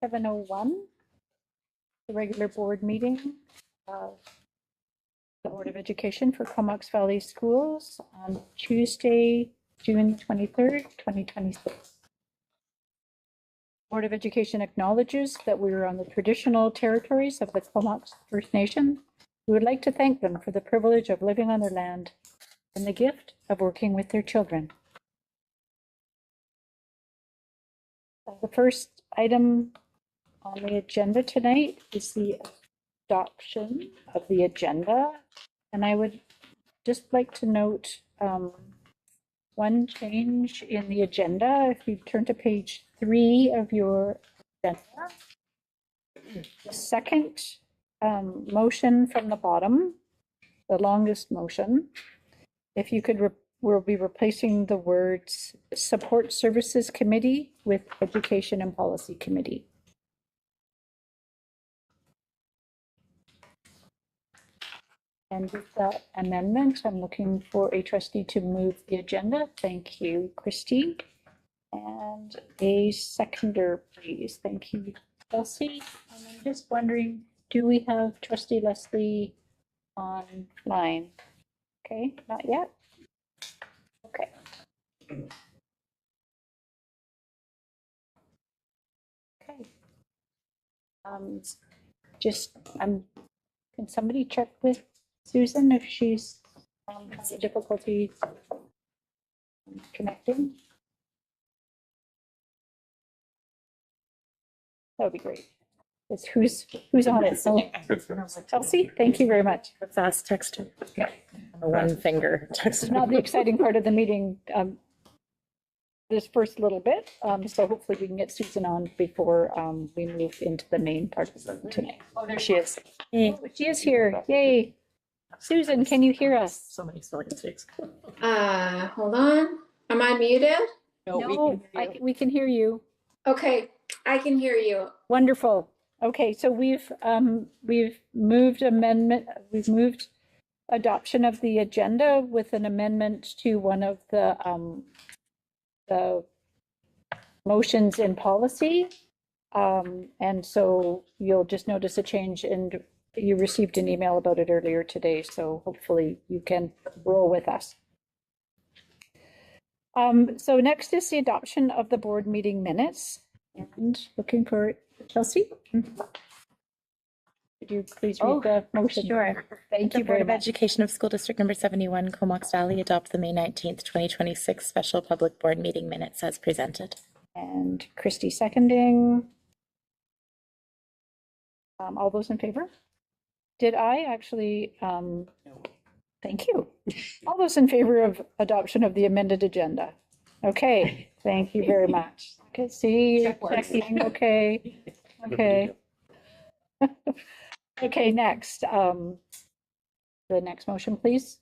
7:01, the regular board meeting of the Board of Education for Comox Valley Schools on Tuesday, June 23rd, 2026. Board of Education acknowledges that we are on the traditional territories of the Comox First Nation. We would like to thank them for the privilege of living on their land and the gift of working with their children. The first item on the agenda tonight is the adoption of the agenda. And I would just like to note one change in the agenda. If you turn to page 3 of your agenda, the second motion from the bottom, the longest motion, if you could, we'll be replacing the words Support Services Committee with Education and Policy Committee. And with that amendment, I'm looking for a trustee to move the agenda. Thank you, Christy. And a seconder, please. Thank you, Chelsea. And I'm just wondering, do we have trustee Leslie online? Okay, not yet. Okay. Okay. Can somebody check with Susan if she's having difficulty connecting? That would be great. It's who's on it? So, Chelsea, thank you very much. Fast texter. One finger text. It's not the exciting part of the meeting. This first little bit. So hopefully we can get Susan on before we move into the main part of the tonight. Oh, there she is. Hey. She is here. Yay. Susan, can you hear us? So many spelling mistakes. Hold on. Am I muted? No, we can hear you. Okay, I can hear you. Wonderful. Okay, so we've moved adoption of the agenda with an amendment to one of the motions in policy. And so you'll just notice a change, and you received an email about it earlier today, so hopefully you can roll with us. So next is the adoption of the board meeting minutes, and looking for Chelsea. Could you please read the motion? Sure. Thank you The Board very of much. Education of School District Number 71, Comox Valley, adopt the May 19th, 2026 special public board meeting minutes as presented. And Christy seconding. All those in favor? Did I actually, thank you. All those in favor of adoption of the amended agenda? Okay, thank you very much. Okay, see, checking, okay, okay. Okay, next, the next motion, please.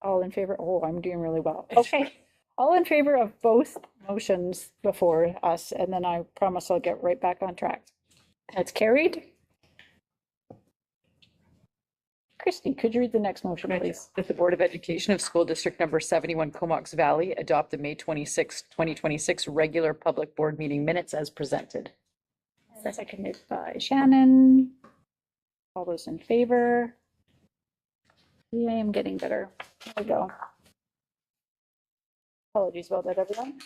All in favor? Oh, I'm doing really well. Okay, all in favor of both motions before us, and then I promise I'll get right back on track. That's carried. Christy, could you read the next motion, please? That the Board of Education of School District Number 71, Comox Valley, adopt the May 26, 2026 regular public board meeting minutes as presented. Seconded by Shannon. All those in favor? Yeah, I am getting better. There we go. Apologies about that, everyone.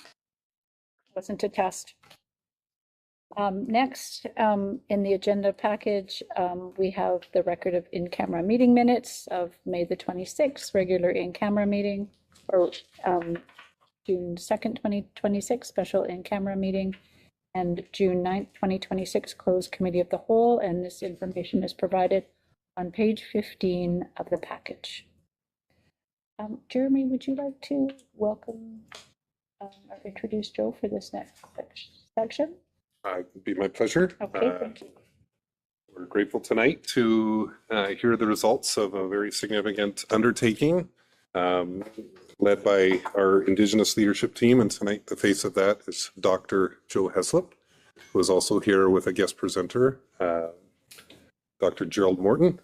Wasn't a test. Next, in the agenda package, we have the record of in-camera meeting minutes of May the 26th, regular in-camera meeting, or June 2nd, 2026, special in-camera meeting, and June 9th, 2026, closed committee of the whole, and this information is provided on page 15 of the package. Jeremy, would you like to welcome or introduce Joe for this next section? It'd be my pleasure. Okay, thank you. We're grateful tonight to hear the results of a very significant undertaking led by our Indigenous leadership team. And tonight, the face of that is Dr. Joe Heslop, who is also here with a guest presenter, Dr. Gerald Morton,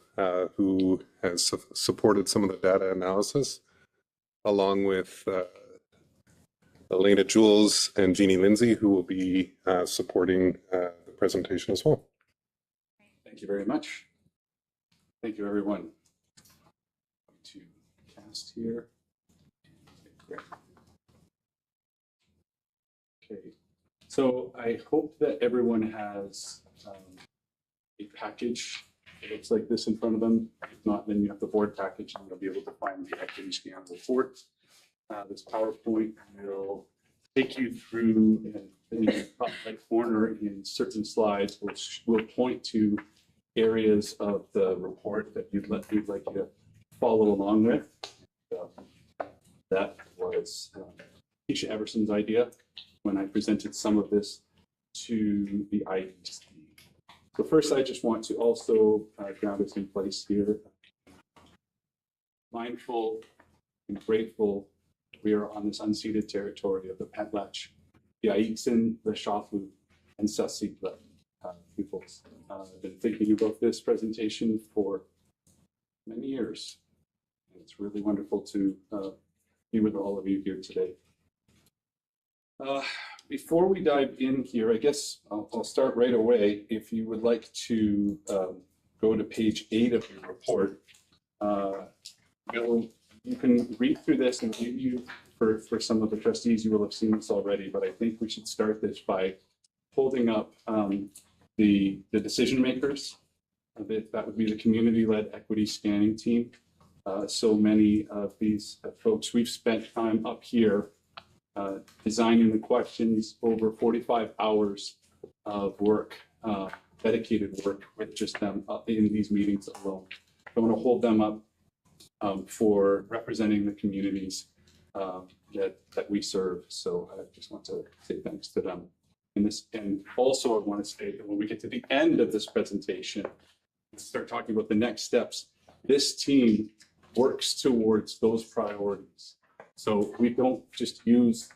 who has supported some of the data analysis, along with Elena Jules and Jeannie Lindsay, who will be supporting the presentation as well. Thank you very much. Thank you, everyone. To cast here. Okay, so I hope that everyone has a package. It looks like this in front of them. If not, then you have the board package and you'll be able to find the equity scan report. This PowerPoint will take you through in the top right corner in certain slides, which will point to areas of the report that we'd like you to follow along with. That was Keisha Everson's idea when I presented some of this to the IEC. So first, I just want to also ground us in place here. Mindful and grateful we are on this unceded territory of the Petlatch, the Aitsin, the Shafu, and Sasikla peoples. I've been thinking about this presentation for many years. It's really wonderful to be with all of you here today. Before we dive in here, I guess I'll start right away. If you would like to go to page 8 of your report, you can read through this, and you, for some of the trustees, you will have seen this already, but I think we should start this by holding up the decision makers. That would be the community-led equity scanning team. So many of these folks, we've spent time up here designing the questions, over 45 hours of work, dedicated work with just them in these meetings alone. I want to hold them up for representing the communities that we serve. So I just want to say thanks to them. And also I want to say that when we get to the end of this presentation, start talking about the next steps, this team works towards those priorities. So we don't just use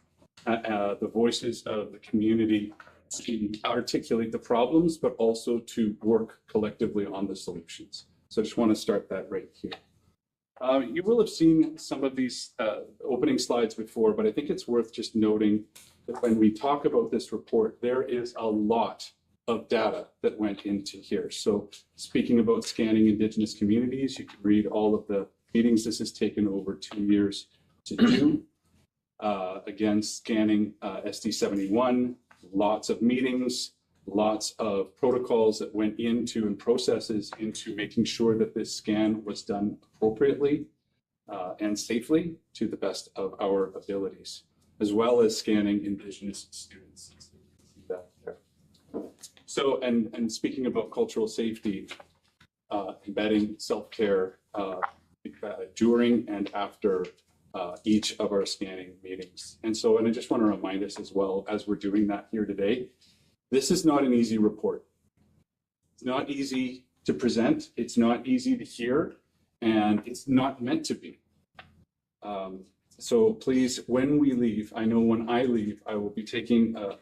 the voices of the community to articulate the problems, but also to work collectively on the solutions. So I just want to start that right here. You will have seen some of these opening slides before, but I think it's worth just noting that when we talk about this report, there is a lot of data that went into here. So speaking about scanning Indigenous communities, you can read all of the meetings. This has taken over 2 years to do. Again, scanning SD71, lots of meetings, lots of protocols that went into and processes into making sure that this scan was done appropriately and safely to the best of our abilities, as well as scanning Indigenous students. So you can see that there. So, and speaking about cultural safety, embedding self-care during and after each of our scanning meetings. And so, and I just want to remind us as well, as we're doing that here today, this is not an easy report. It's not easy to present. It's not easy to hear, and it's not meant to be. So please, when we leave, I know when I leave, I will be taking a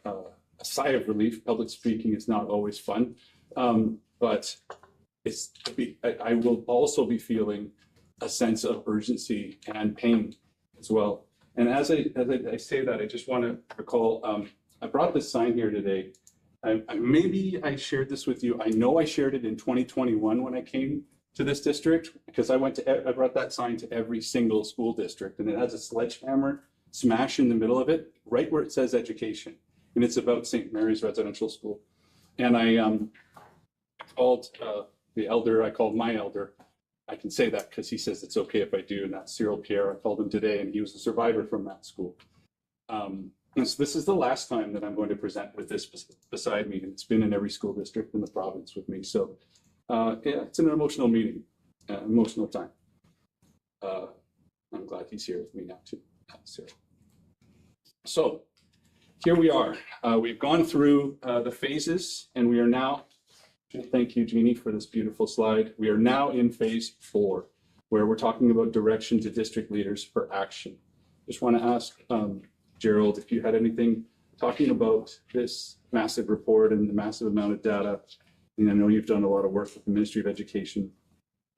sigh of relief. Public speaking is not always fun, but I will also be feeling a sense of urgency and pain as well. And as I say that, I just want to recall, I brought this sign here today. Maybe I shared this with you. I know I shared it in 2021 when I came to this district, because I brought that sign to every single school district, and it has a sledgehammer smash in the middle of it, right where it says education. And it's about St. Mary's Residential School. And I called the elder, I called my elder. I can say that because he says it's okay if I do, and that's Cyril Pierre. I called him today, and he was a survivor from that school. And so this is the last time that I'm going to present with this beside me, and it's been in every school district in the province with me. So yeah, it's an emotional meeting, emotional time. I'm glad he's here with me now too, Cyril. So here we are. We've gone through the phases, and we are now, thank you, Jeannie, for this beautiful slide. We are now in phase 4, where we're talking about direction to district leaders for action. Just want to ask Gerald if you had anything talking about this massive report and the massive amount of data. And I know you've done a lot of work with the Ministry of Education.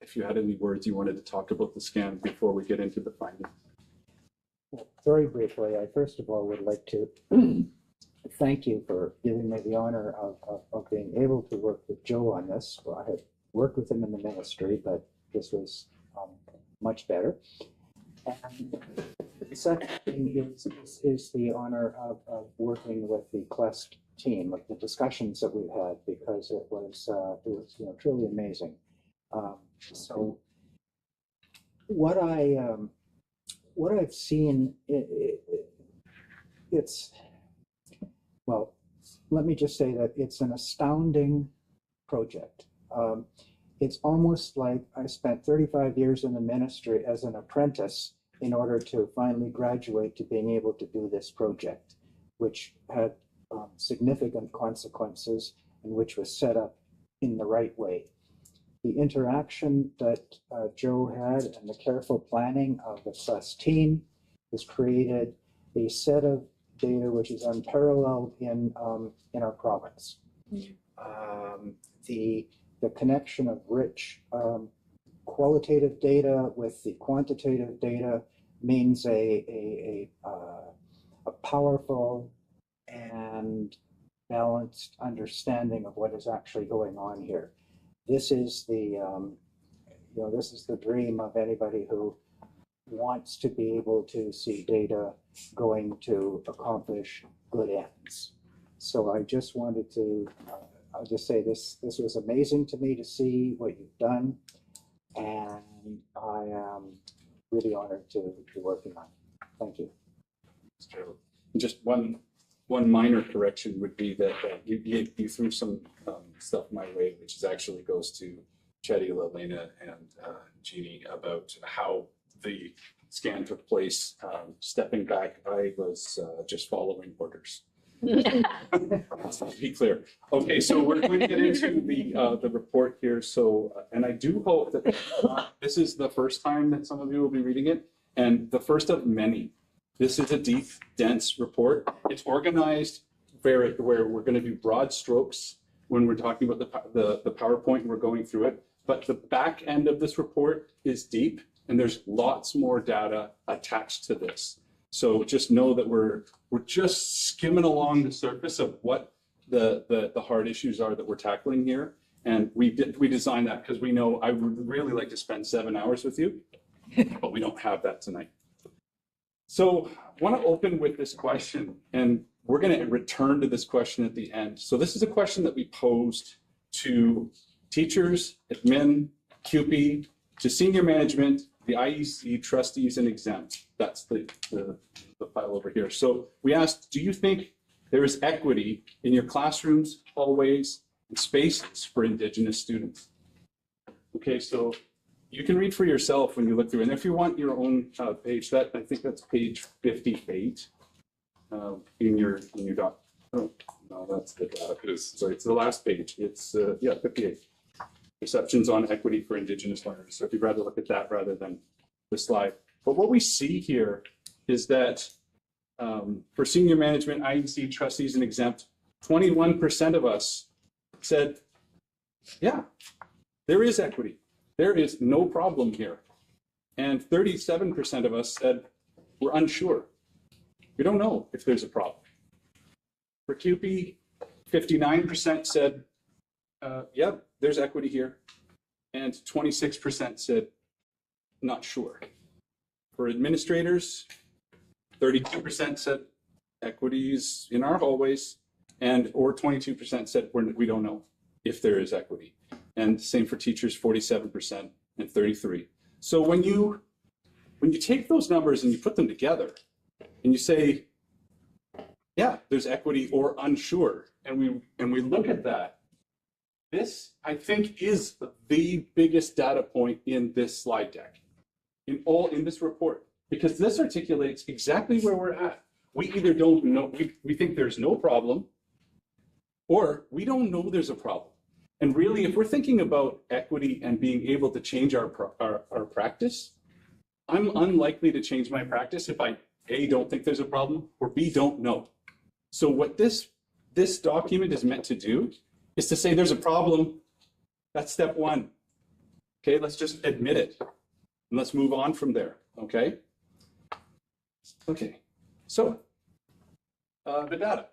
If you had any words you wanted to talk about the scan before we get into the findings. Very briefly, I first of all would like to thank you for giving me the honor of being able to work with Joe on this. Well, I had worked with him in the ministry, but this was much better. And the second thing is the honor of working with the Quest team, of the discussions that we've had, because it was truly amazing. So what I've seen, it's, well, let me just say that it's an astounding project. It's almost like I spent 35 years in the ministry as an apprentice in order to finally graduate to being able to do this project, which had significant consequences and which was set up in the right way. The interaction that Joe had and the careful planning of the Quest team has created a set of data which is unparalleled in our province. The connection of rich qualitative data with the quantitative data means a powerful and balanced understanding of what is actually going on here. This is the this is the dream of anybody who wants to be able to see data going to accomplish good ends. So I just wanted to I'll just say this was amazing to me to see what you've done, and I am really honored to be working on it. Thank you. Just one minor correction would be that you threw some stuff my way, which is actually goes to Chetty, Lelena, and Jeannie about how the scan took place. Stepping back, I was just following orders. To be clear. Okay, so we're going to get into the report here. So, and I do hope that this is the first time that some of you will be reading it, and the first of many. This is a deep, dense report. It's organized where we're going to do broad strokes when we're talking about the PowerPoint and we're going through it. But the back end of this report is deep, and there's lots more data attached to this. So just know that we're just skimming along the surface of what the hard issues are that we're tackling here. And we designed that because we know I would really like to spend 7 hours with you, but we don't have that tonight. So I want to open with this question, and we're going to return to this question at the end. So this is a question that we posed to teachers, admin, CUPE, to senior management, the IEC, trustees, and exempt. That's the file over here. So we asked, do you think there is equity in your classrooms, hallways, and spaces for Indigenous students? Okay, so you can read for yourself when you look through. And if you want your own page, I think that's page 58 in your doc. Oh, no, that's the data. Sorry, it's the last page. It's, 58. Perceptions on equity for Indigenous learners. So if you'd rather look at that rather than the slide. But what we see here is that for senior management, IEC, trustees, and exempt, 21% of us said, yeah, there is equity. There is no problem here. And 37% of us said, we're unsure. We don't know if there's a problem. For CUPE, 59% said, yep, there's equity here. And 26% said, not sure. For administrators, 32% said equities in our hallways, or 22% said we don't know if there is equity. And same for teachers, 47% and 33%. So when you take those numbers and you put them together and you say, yeah, there's equity or unsure, and we look at that, this, I think, is the biggest data point in this slide deck, in this report, because this articulates exactly where we're at. We either don't know, we think there's no problem, or we don't know there's a problem. And really, if we're thinking about equity and being able to change our practice, I'm unlikely to change my practice if I, A, don't think there's a problem, or B, don't know. So what this document is meant to do is to say there's a problem. That's step one. Okay, let's just admit it. And let's move on from there, okay? Okay, so the data,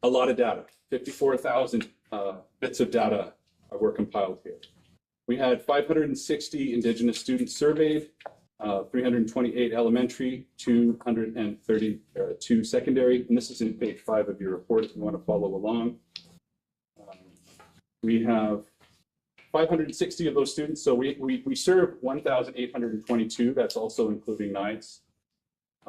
a lot of data, 54,000 bits of data were compiled here. We had 560 Indigenous students surveyed, 328 elementary, 232 secondary, and this is in page 5 of your report if you want to follow along. We have 560 of those students, so we serve 1,822, that's also including NIDES.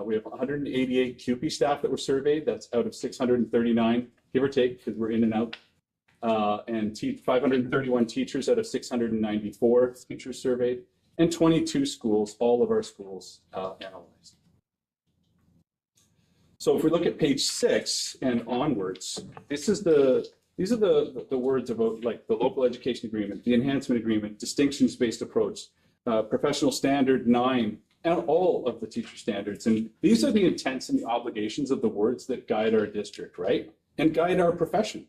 We have 188 CUPE staff that were surveyed, that's out of 639, give or take, because we're in and out. And 531 teachers out of 694 teachers surveyed, and 22 schools, all of our schools analyzed. So if we look at page 6 and onwards, these are the words about like the local education agreement, the enhancement agreement, distinctions-based approach, professional standard 9, and all of the teacher standards. And these are the intents and the obligations of the words that guide our district, right? And guide our profession.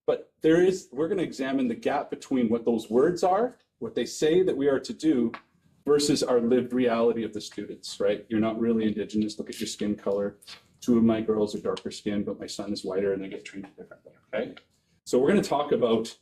But we're going to examine the gap between what those words are, what they say that we are to do, versus our lived reality of the students, right? You're not really Indigenous, look at your skin color. 2 of my girls are darker skinned, but my son is whiter and they get treated differently, okay? So we're going to talk about,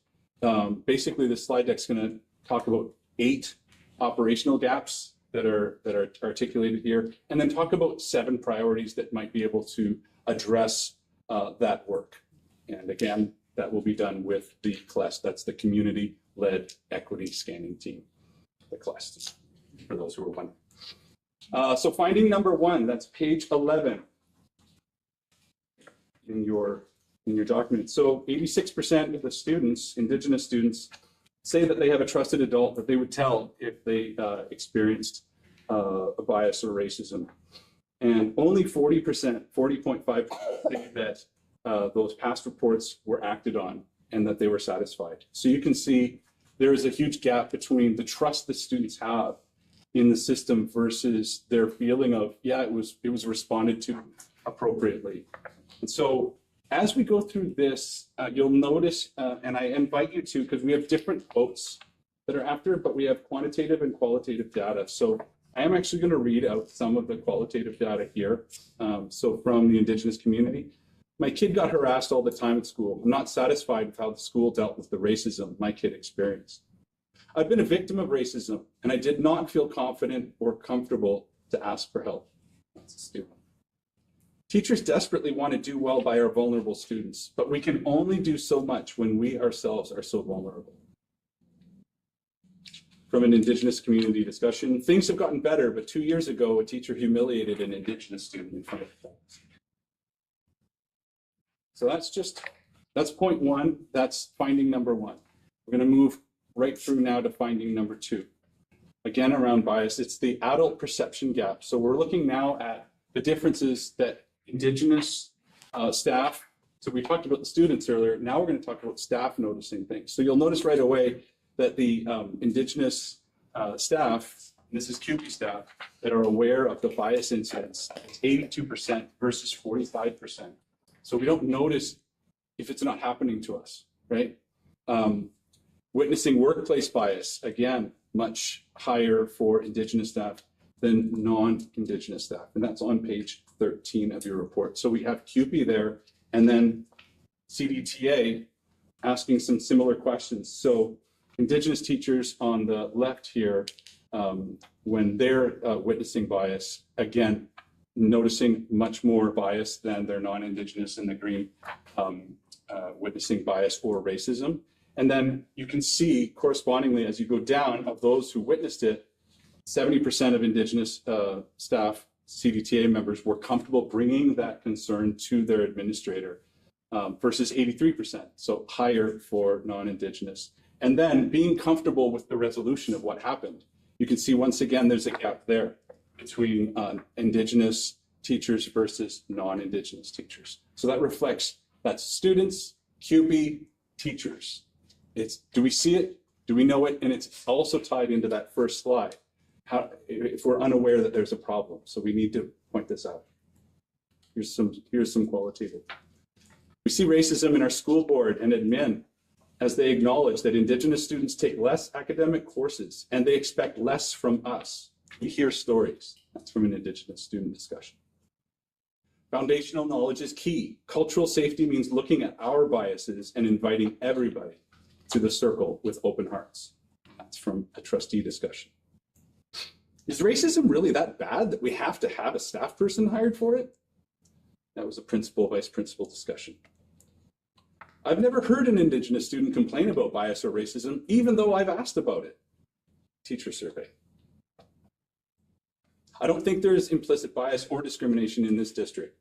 basically the slide deck's going to talk about 8 operational gaps that are articulated here, and then talk about 7 priorities that might be able to address that work. And again, that will be done with the CLEST, that's the Community-Led Equity Scanning Team, the CLEST, for those who are wondering. So finding number 1, that's page 11 in your document. So 86% of the students, Indigenous students, say that they have a trusted adult that they would tell if they experienced a bias or racism. And only 40%, 40.5% think that those past reports were acted on and that they were satisfied. So you can see there is a huge gap between the trust that students have in the system versus their feeling of, yeah, it was responded to appropriately. And so as we go through this, you'll notice, and I invite you to, because we have different quotes that are after, but we have quantitative and qualitative data. So I am actually going to read out some of the qualitative data here. So from the Indigenous community, my kid got harassed all the time at school. I'm not satisfied with how the school dealt with the racism my kid experienced. I've been a victim of racism, and I did not feel confident or comfortable to ask for help. That's a student. Teachers desperately want to do well by our vulnerable students, but we can only do so much when we ourselves are so vulnerable. From an Indigenous community discussion, things have gotten better, but 2 years ago, a teacher humiliated an Indigenous student in front of the class. So that's point 1, that's finding number 1. We're going to move right through now to finding number 2. Again, around bias, it's the adult perception gap. So we're looking now at the differences that Indigenous staff, so we talked about the students earlier, now we're going to talk about staff noticing things. So you'll notice right away that the Indigenous staff, and this is CUPE staff, that are aware of the bias incidents, it's 82% versus 45%. So we don't notice if it's not happening to us, right? Witnessing workplace bias, again, much higher for Indigenous staff than non-Indigenous staff. And that's on page 13 of your report. So we have CUPE there, and then CDTA asking some similar questions. So Indigenous teachers on the left here, when they're witnessing bias, again, noticing much more bias than their non-Indigenous in the green, witnessing bias or racism. And then you can see correspondingly as you go down of those who witnessed it, 70% of Indigenous staff, CDTA members, were comfortable bringing that concern to their administrator versus 83%, so higher for non-Indigenous. And then being comfortable with the resolution of what happened. You can see once again, there's a gap there between Indigenous teachers versus non-Indigenous teachers. So that reflects, that's students, CUPE, teachers. Do we see it? Do we know it? And it's also tied into that first slide. If we're unaware that there's a problem. So we need to point this out. Here's some qualitative. We see racism in our school board and admin as they acknowledge that Indigenous students take less academic courses and they expect less from us. We hear stories. That's from an Indigenous student discussion. Foundational knowledge is key. Cultural safety means looking at our biases and inviting everybody to the circle with open hearts. That's from a trustee discussion. Is racism really that bad that we have to have a staff person hired for it? That was a principal, vice principal discussion. I've never heard an Indigenous student complain about bias or racism, even though I've asked about it. Teacher survey. I don't think there is implicit bias or discrimination in this district.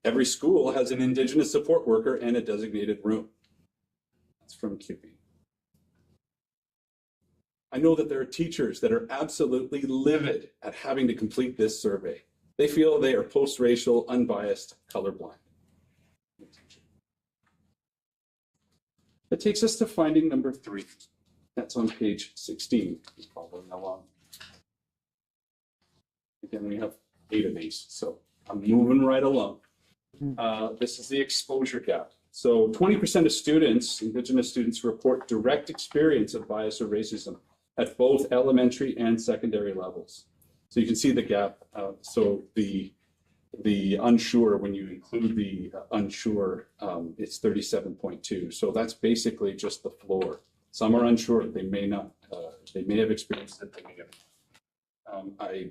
Every school has an Indigenous support worker and a designated room. That's from CUPE. I know that there are teachers that are absolutely livid at having to complete this survey. They feel they are post-racial, unbiased, colorblind. That takes us to finding number 3. That's on page 16. Following along. Again, we have 8 of these, so I'm moving right along. This is the exposure gap. So 20% of students, Indigenous students, report direct experience of bias or racism at both elementary and secondary levels. So you can see the gap. So the unsure, when you include the unsure, it's 37.2. So that's basically just the floor. Some are unsure. They may not. They may have experienced it. They may have. I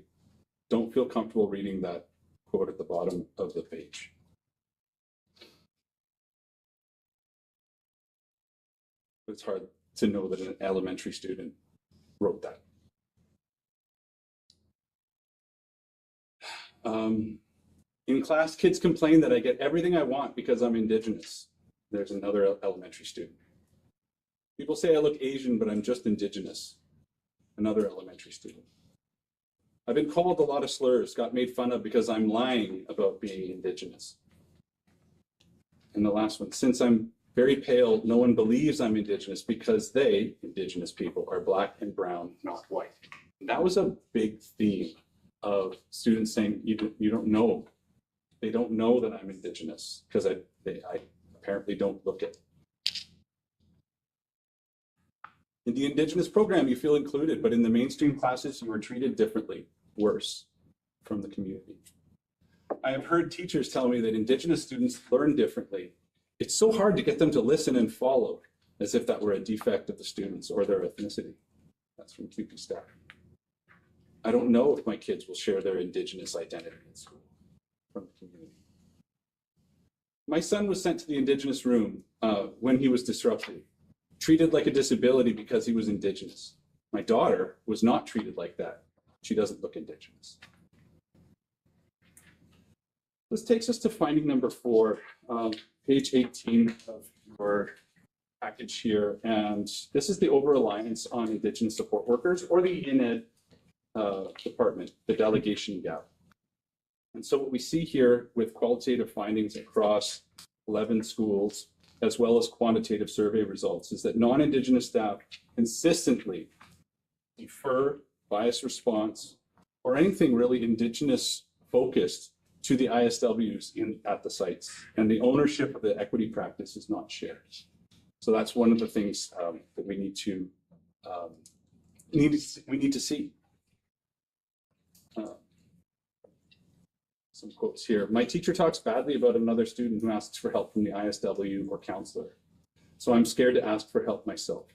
don't feel comfortable reading that quote at the bottom of the page. It's hard to know that an elementary student wrote that. In class, kids complain that I get everything I want because I'm Indigenous. There's another elementary student. People say I look Asian, but I'm just Indigenous. Another elementary student. I've been called a lot of slurs, got made fun of because I'm lying about being Indigenous. And the last one, since I'm very pale, no one believes I'm Indigenous because they, Indigenous people, are Black and brown, not white. And that was a big theme of students saying, you don't know. They don't know that I'm Indigenous because I apparently don't look it. In the Indigenous program, you feel included, but in the mainstream classes, you are treated differently, worse from the community. I have heard teachers tell me that Indigenous students learn differently. It's so hard to get them to listen and follow, as if that were a defect of the students or their ethnicity. That's from CUPE staff. I don't know if my kids will share their Indigenous identity in school from the community. My son was sent to the Indigenous room when he was disrupted, treated like a disability because he was Indigenous. My daughter was not treated like that. She doesn't look Indigenous. This takes us to finding number 4, page 18 of your package here. And this is the over-reliance on Indigenous support workers, or the INED department, the delegation gap. And so what we see here with qualitative findings across 11 schools, as well as quantitative survey results, is that non-Indigenous staff consistently defer bias response or anything really Indigenous focused to the ISWs at the sites, and the ownership of the equity practice is not shared. So that's one of the things that we need to see. Some quotes here. My teacher talks badly about another student who asks for help from the ISW or counselor. So I'm scared to ask for help myself.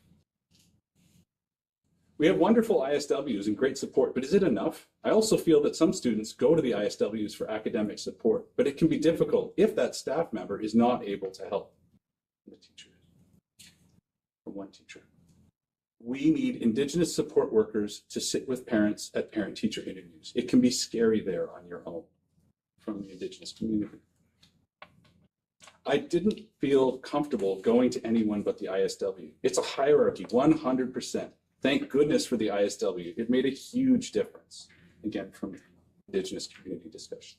We have wonderful ISWs and great support, but is it enough? I also feel that some students go to the ISWs for academic support, but it can be difficult if that staff member is not able to help the teacher. From one teacher. We need Indigenous support workers to sit with parents at parent-teacher interviews. It can be scary there on your own. From the Indigenous community. I didn't feel comfortable going to anyone but the ISW. It's a hierarchy, 100%. Thank goodness for the ISW. It made a huge difference. Again, from Indigenous community discussion.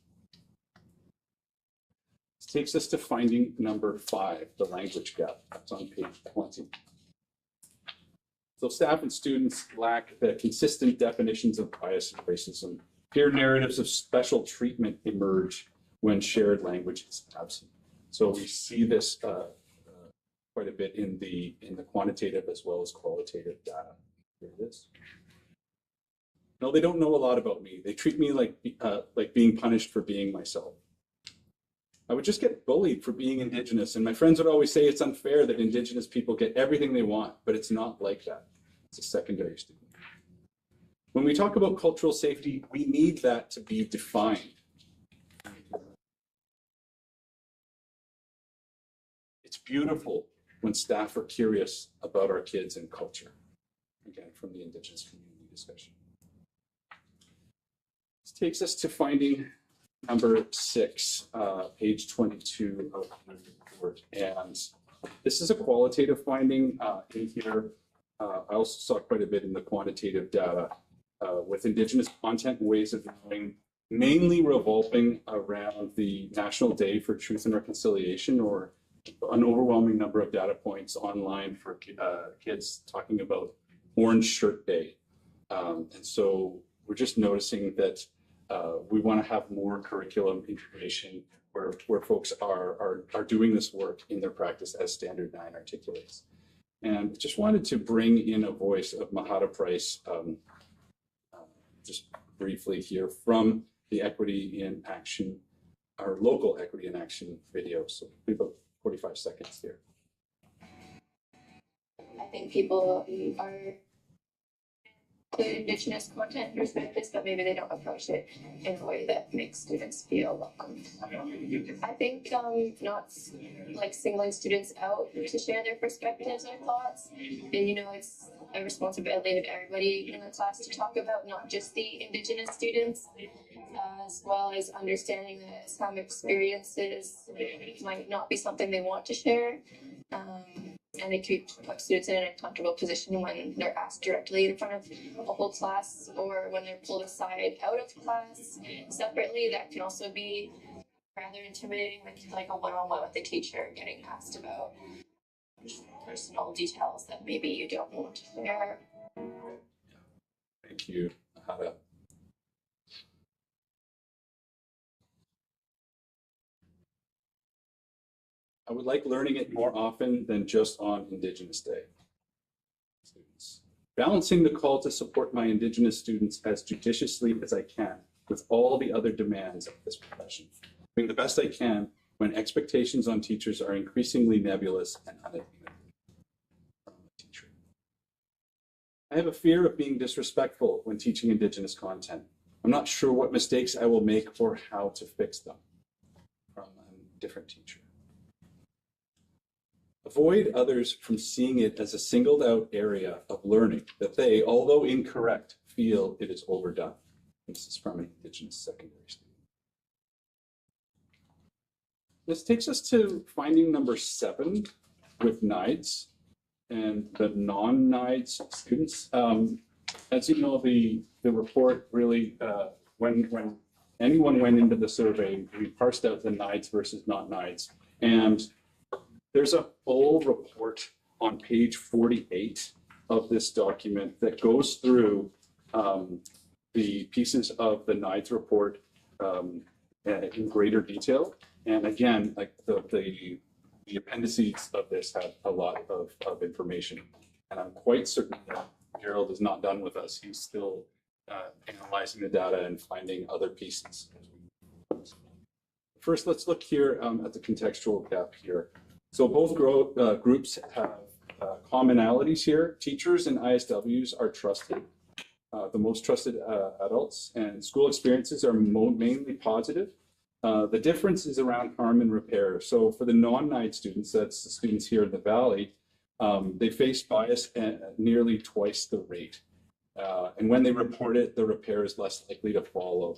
This takes us to finding number 5, the language gap. That's on page 20. So staff and students lack the consistent definitions of bias and racism. Here, narratives of special treatment emerge when shared language is absent. So we see this quite a bit in the quantitative as well as qualitative data. Here it is. No, they don't know a lot about me. They treat me like being punished for being myself. I would just get bullied for being Indigenous. And my friends would always say it's unfair that Indigenous people get everything they want, but it's not like that. It's a secondary student. When we talk about cultural safety, we need that to be defined. It's beautiful when staff are curious about our kids and culture. Again, from the Indigenous community discussion. This takes us to finding number 6, page 22 of the report. And this is a qualitative finding in here. I also saw quite a bit in the quantitative data with Indigenous content and ways of knowing, mainly revolving around the National Day for Truth and Reconciliation, or an overwhelming number of data points online for kids talking about Orange Shirt Day. And so we're just noticing that we want to have more curriculum integration where folks are doing this work in their practice as Standard 9 articulates. And just wanted to bring in a voice of Mahata Price just briefly here from the Equity in Action, our local Equity in Action video. So we have about 45 seconds here. I think people are good Indigenous content perspectives, but maybe they don't approach it in a way that makes students feel welcome. I think not like singling students out to share their perspectives or thoughts. And it's a responsibility of everybody in the class to talk about, not just the Indigenous students, as well as understanding that some experiences might not be something they want to share. And it could put students in an uncomfortable position when they're asked directly in front of a whole class, or when they're pulled aside out of class separately. That can also be rather intimidating, like a one-on-one with the teacher, getting asked about personal details that maybe you don't want to share. Thank you, Mahata. I would like learning it more often than just on Indigenous Day. Students. Balancing the call to support my Indigenous students as judiciously as I can with all the other demands of this profession. Doing the best I can when expectations on teachers are increasingly nebulous and unattainable. From a teacher. I have a fear of being disrespectful when teaching Indigenous content. I'm not sure what mistakes I will make or how to fix them. From a different teacher. Avoid others from seeing it as a singled out area of learning that they, although incorrect, feel it is overdone. This is from an Indigenous secondary student. This takes us to finding number 7 with NIDES and the non-NIDES students. As you know, the report really, when anyone went into the survey, we parsed out the NIDES versus not NIDES. And there's a full report on page 48 of this document that goes through the pieces of the NIDES report in greater detail. And again, like the appendices of this have a lot of information. And I'm quite certain that Gerald is not done with us. He's still analyzing the data and finding other pieces. First, let's look here at the contextual gap here. So both groups have commonalities here. Teachers and ISWs are trusted, the most trusted adults, and school experiences are mainly positive. The difference is around harm and repair. So for the non-NIDE students, that's the students here in the Valley, they face bias at nearly twice the rate. And when they report it, the repair is less likely to follow.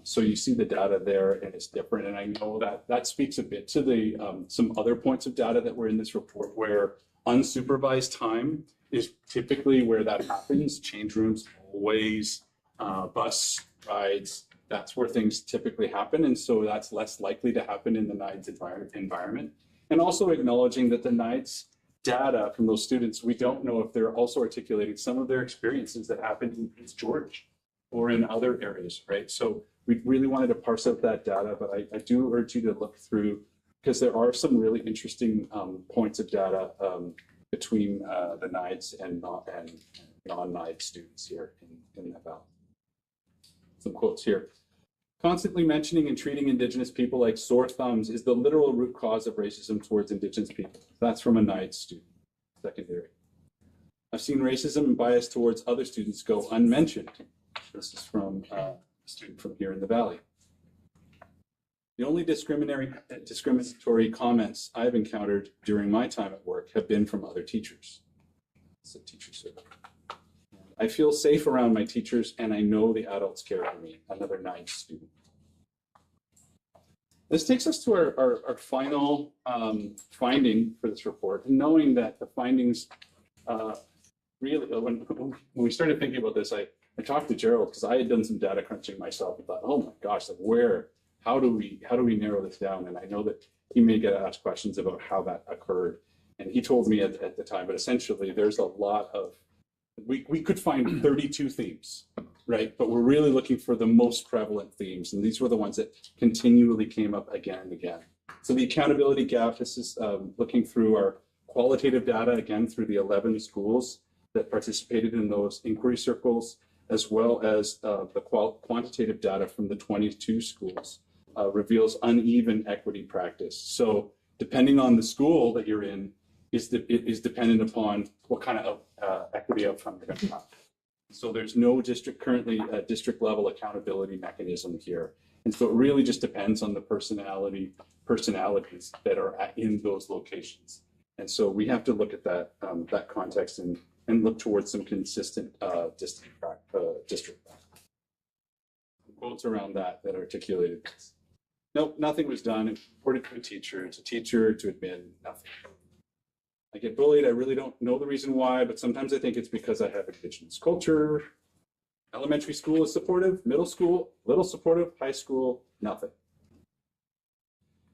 So you see the data there, and it's different. And I know that speaks a bit to the some other points of data that were in this report, where unsupervised time is typically where that happens. Change rooms, hallways, bus rides, that's where things typically happen. And so that's less likely to happen in the NIDES environment. And also acknowledging that the NIDES data from those students, we don't know if they're also articulating some of their experiences that happened in Prince George or in other areas, right? So we really wanted to parse out that data, but I do urge you to look through, because there are some really interesting points of data between the NIDES and non-NIDES students here in the Valley. some quotes here. Constantly mentioning and treating Indigenous people like sore thumbs is the literal root cause of racism towards Indigenous people. That's from a NIDE student, secondary. I've seen racism and bias towards other students go unmentioned. This is from a student from here in the Valley. The only discriminatory comments I've encountered during my time at work have been from other teachers. It's a teacher survey. I feel safe around my teachers and I know the adults care for me, another NIDE student. This takes us to our final finding for this report, and knowing that the findings really, when we started thinking about this, I talked to Gerald because I had done some data crunching myself and thought, oh my gosh, like how do we narrow this down? And I know that he may get asked questions about how that occurred. And he told me at the time, but essentially there's a lot of, we could find 32 themes, right? But we're really looking for the most prevalent themes. And these were the ones that continually came up again and again. So the accountability gap, this is looking through our qualitative data, again, through the 11 schools that participated in those inquiry circles, as well as the quantitative data from the 22 schools, reveals uneven equity practice. So depending on the school that you're in, it is dependent upon what kind of equity outcome you're going to have. So there's no currently district level accountability mechanism here. And so it really just depends on the personalities that are in those locations. And so we have to look at that context and look towards some consistent district quotes around that articulated this. Nope, nothing was done. It reported to a teacher. It's a teacher to admit nothing. I get bullied. I really don't know the reason why, but sometimes I think it's because I have Indigenous culture. Elementary school is supportive, middle school, little supportive, high school, nothing.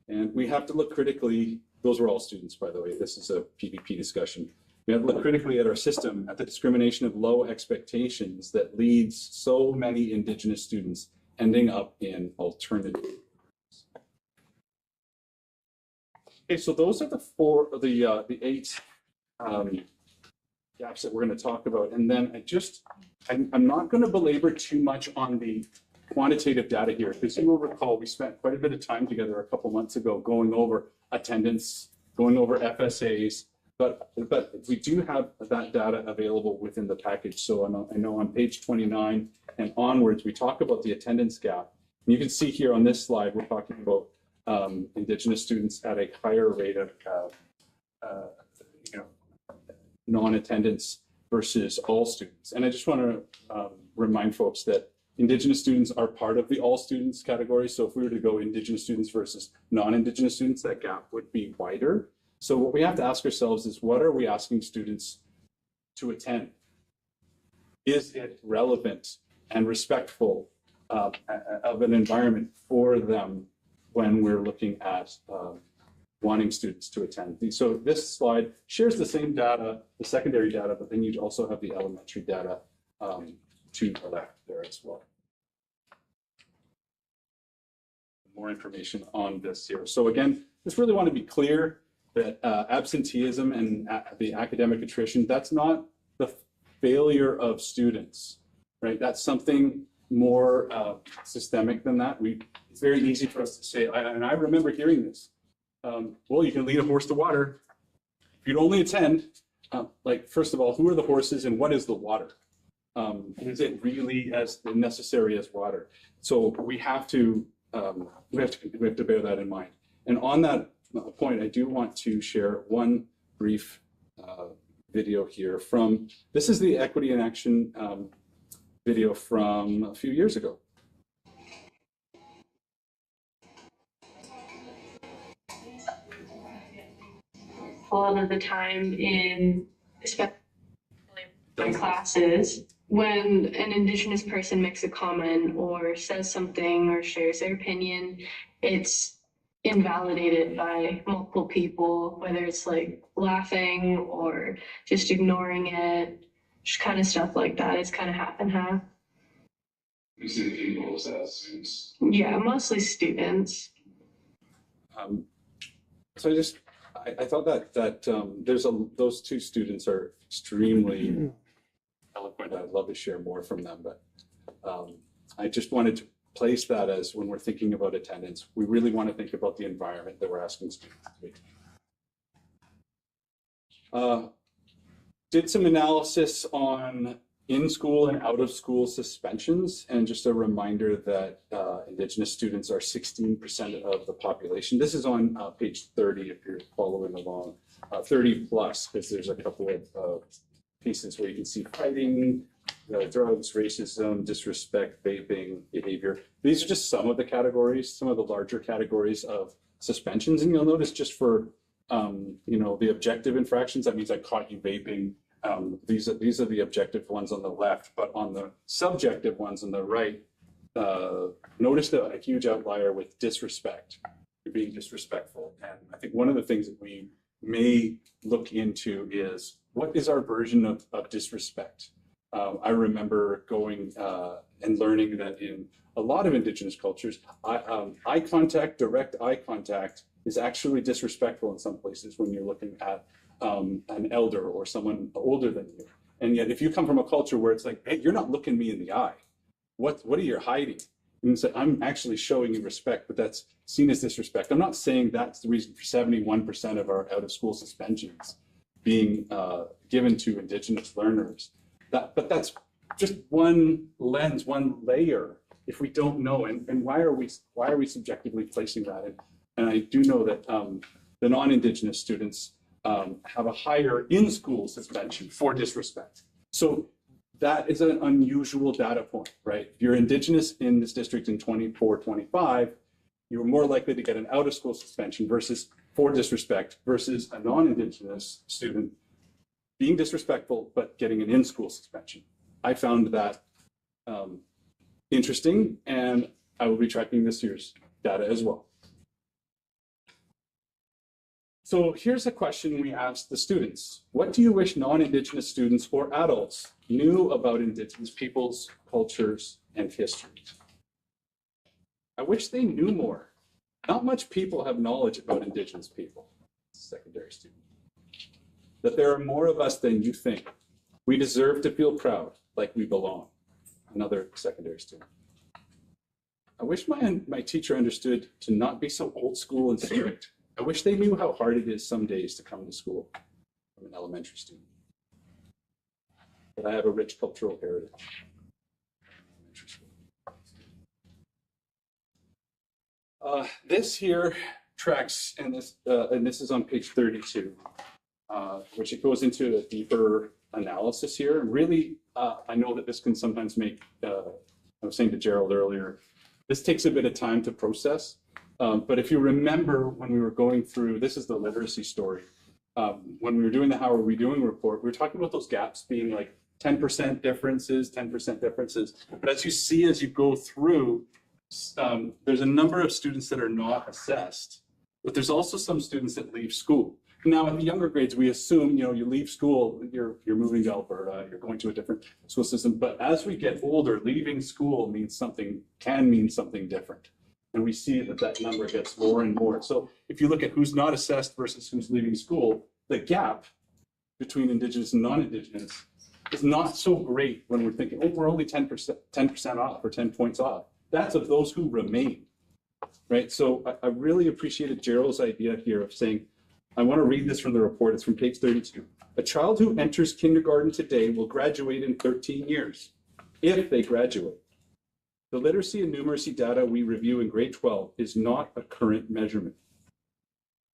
And we have to look critically. Those were all students, by the way. This is a PPP discussion. We have to look critically at our system, at the discrimination of low expectations that leads so many Indigenous students ending up in alternative. Okay, so those are the eight gaps that we're going to talk about. And then I'm not going to belabor too much on the quantitative data here, because you will recall we spent quite a bit of time together a couple months ago going over attendance, going over FSAs, but we do have that data available within the package. So I know on page 29 and onwards, we talk about the attendance gap. And you can see here on this slide, we're talking about Indigenous students at a higher rate of non-attendance versus all students. And I just want to remind folks that Indigenous students are part of the all students category. So if we were to go Indigenous students versus non-Indigenous students, that gap would be wider. So what we have to ask ourselves is, what are we asking students to attend? Is it relevant and respectful of an environment for them when we're looking at wanting students to attend? So this slide shares the same data, the secondary data, but then you also have the elementary data to the left there as well. More information on this here. So again, just really want to be clear that absenteeism and the academic attrition, that's not the failure of students, right? That's something more systemic than that. It's very easy for us to say, and I remember hearing this, well, you can lead a horse to water. If you'd only attend, like, first of all, who are the horses and what is the water? Is it really as necessary as water? So we have to bear that in mind. And on that point, I do want to share one brief video here from, this is the Equity in Action video from a few years ago. A lot of the time in, especially my classes, when an Indigenous person makes a comment or says something or shares their opinion, it's invalidated by multiple people, whether it's like laughing or just ignoring it, just kind of stuff like that. It's kind of half and half. You see the people as students? Yeah, mostly students. So I thought that those two students are extremely eloquent. I'd love to share more from them, but I just wanted to place that as when we're thinking about attendance, we really want to think about the environment that we're asking students to be. Did some analysis on in-school and out-of-school suspensions, and just a reminder that Indigenous students are 16% of the population. This is on page 30 if you're following along, 30 plus, because there's a couple of pieces where you can see fighting, drugs, racism, disrespect, vaping, behavior. These are just some of the categories, some of the larger categories of suspensions, and you'll notice just for the objective infractions, that means I caught you vaping. These are the objective ones on the left, but on the subjective ones on the right, notice a huge outlier with disrespect. You're being disrespectful. And I think one of the things that we may look into is, what is our version of disrespect? I remember going and learning that in a lot of Indigenous cultures, eye contact, direct eye contact, is actually disrespectful in some places when you're looking at an elder or someone older than you. And yet if you come from a culture where it's like, hey, you're not looking me in the eye. What are you hiding? And say, I'm actually showing you respect, but that's seen as disrespect. I'm not saying that's the reason for 71% of our out of school suspensions being given to Indigenous learners. But that's just one lens, one layer. If we don't know, and why are we subjectively placing that in? And I do know that the non-Indigenous students have a higher in-school suspension for disrespect. So that is an unusual data point, right? If you're Indigenous in this district in 24, 25, you're more likely to get an out-of-school suspension versus for disrespect versus a non-Indigenous student being disrespectful but getting an in-school suspension. I found that interesting, and I will be tracking this year's data as well. So here's a question we asked the students. What do you wish non-Indigenous students or adults knew about Indigenous peoples, cultures, and histories? I wish they knew more. Not much people have knowledge about Indigenous people. Secondary student. That there are more of us than you think. We deserve to feel proud, like we belong. Another secondary student. I wish my teacher understood to not be so old school and strict. I wish they knew how hard it is some days to come to school. I'm an elementary student. But I have a rich cultural heritage. This here tracks, and this is on page 32, which it goes into a deeper analysis here. And really, I know that this can sometimes make, I was saying to Gerald earlier, this takes a bit of time to process. But if you remember when we were going through, this is the literacy story. When we were doing the How Are We Doing report, we were talking about those gaps being like 10% differences, 10% differences. But as you see, as you go through, there's a number of students that are not assessed, but there's also some students that leave school. Now, in the younger grades, we assume, you leave school, you're moving to Alberta, you're going to a different school system. But as we get older, leaving school can mean something different. And we see that number gets more and more. So if you look at who's not assessed versus who's leaving school, the gap between Indigenous and non-Indigenous is not so great when we're thinking, oh, we're only 10% off or 10 points off. That's of those who remain, right? So I really appreciated Gerald's idea here of saying, I want to read this from the report. It's from page 32. A child who enters kindergarten today will graduate in 13 years, if they graduate. The literacy and numeracy data we review in grade 12 is not a current measurement.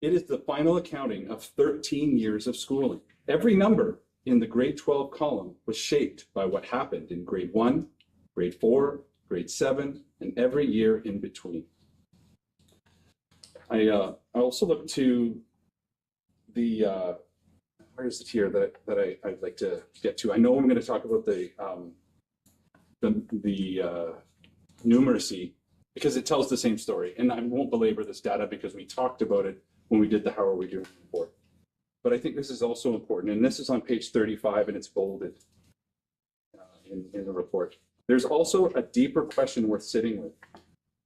It is the final accounting of 13 years of schooling. Every number in the grade 12 column was shaped by what happened in grade 1, grade 4, grade 7, and every year in between. I also look to the, where is it here that I'd like to get to? I know I'm going to talk about the numeracy because it tells the same story. And I won't belabor this data because we talked about it when we did the How Are We Doing report. But I think this is also important. And this is on page 35 and it's bolded in the report. There's also a deeper question worth sitting with.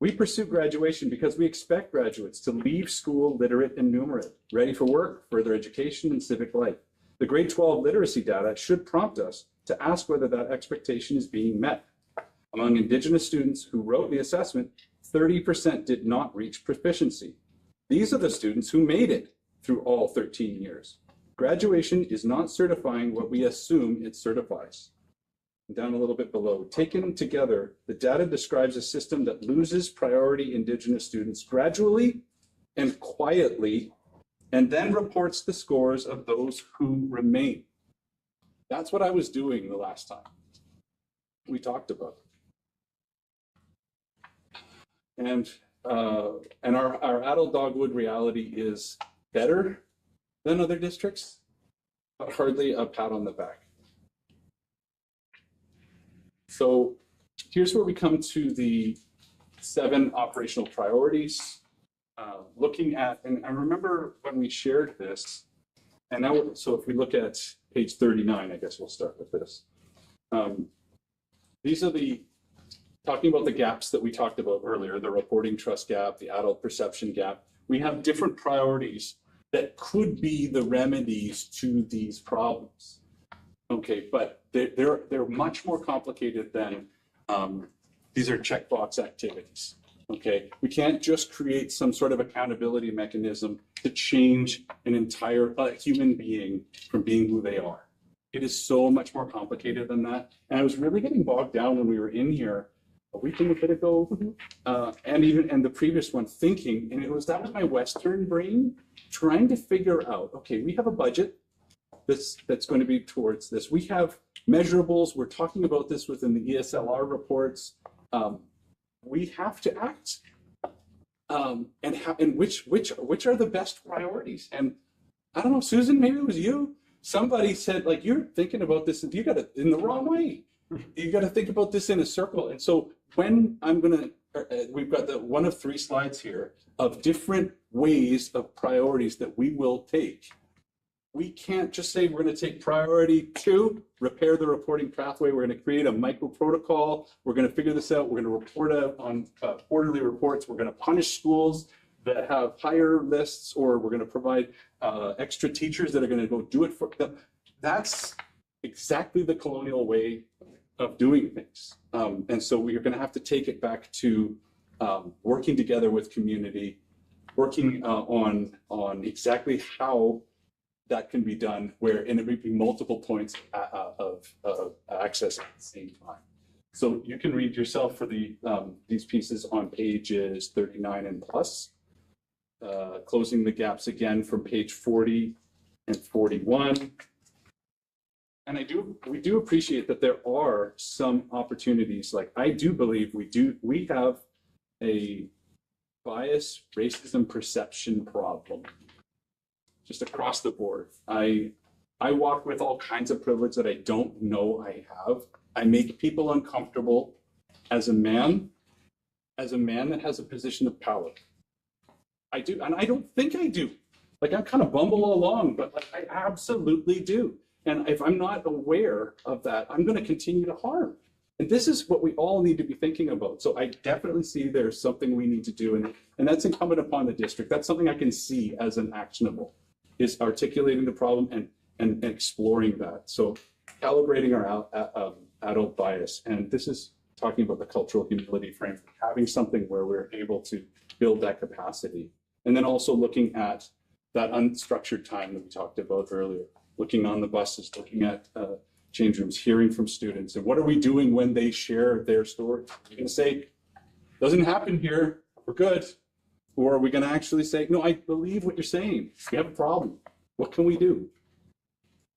We pursue graduation because we expect graduates to leave school literate and numerate, ready for work, further education, and civic life. The grade 12 literacy data should prompt us to ask whether that expectation is being met. Among Indigenous students who wrote the assessment, 30% did not reach proficiency. These are the students who made it through all 13 years. Graduation is not certifying what we assume it certifies. Down a little bit below, taken together, the data describes a system that loses priority Indigenous students gradually and quietly, and then reports the scores of those who remain. That's what I was doing the last time we talked about it. And our adult dogwood reality is better than other districts, but hardly a pat on the back. So here's where we come to the 7 operational priorities. Looking at, and I remember when we shared this, and now, so if we look at page 39, I guess we'll start with this. These are talking about the gaps that we talked about earlier, the reporting trust gap, the adult perception gap. We have different priorities that could be the remedies to these problems. Okay, but they're much more complicated than these are checkbox activities. Okay, we can't just create some sort of accountability mechanism to change an entire human being from being who they are. It is so much more complicated than that. And I was really getting bogged down when we were in here a week and a bit ago, and the previous one, thinking, and that was my Western brain trying to figure out, okay, we have a budget that's going to be towards this. We have measurables. We're talking about this within the ESLR reports. We have to act, and which are the best priorities? And I don't know, Susan, maybe it was you. Somebody said, like, you're thinking about this, and you got it in the wrong way. You got to think about this in a circle. And so when we've got one of 3 slides here of different ways of priorities that we will take. We can't just say we're going to take priority 2, repair the reporting pathway. We're going to create a micro protocol. We're going to figure this out. We're going to report out on quarterly reports. We're going to punish schools that have higher lists, or we're going to provide extra teachers that are going to go do it for them. That's exactly the colonial way of doing things. And so we are going to have to take it back to working together with community, working on exactly how that can be done, and it would be multiple points of access at the same time. So you can read yourself for these pieces on pages 39 and plus. Closing the gaps again from page 40 and 41. And we do appreciate that there are some opportunities. Like, I do believe we have a bias, racism perception problem just across the board. I walk with all kinds of privilege that I don't know I have. I make people uncomfortable as a man that has a position of power. I do, and I don't think I do. Like, I kind of bumble along, but like, I absolutely do. And if I'm not aware of that, I'm going to continue to harm. And this is what we all need to be thinking about. So I definitely see there's something we need to do, and that's incumbent upon the district. That's something I can see as an actionable, is articulating the problem and exploring that. So calibrating our adult bias. And this is talking about the cultural humility framework, having something where we're able to build that capacity. And then also looking at that unstructured time that we talked about earlier, looking on the buses, looking at change rooms, hearing from students, and what are we doing when they share their story? Are we going to say, doesn't happen here, we're good? Or are we going to actually say, no, I believe what you're saying, we have a problem, what can we do?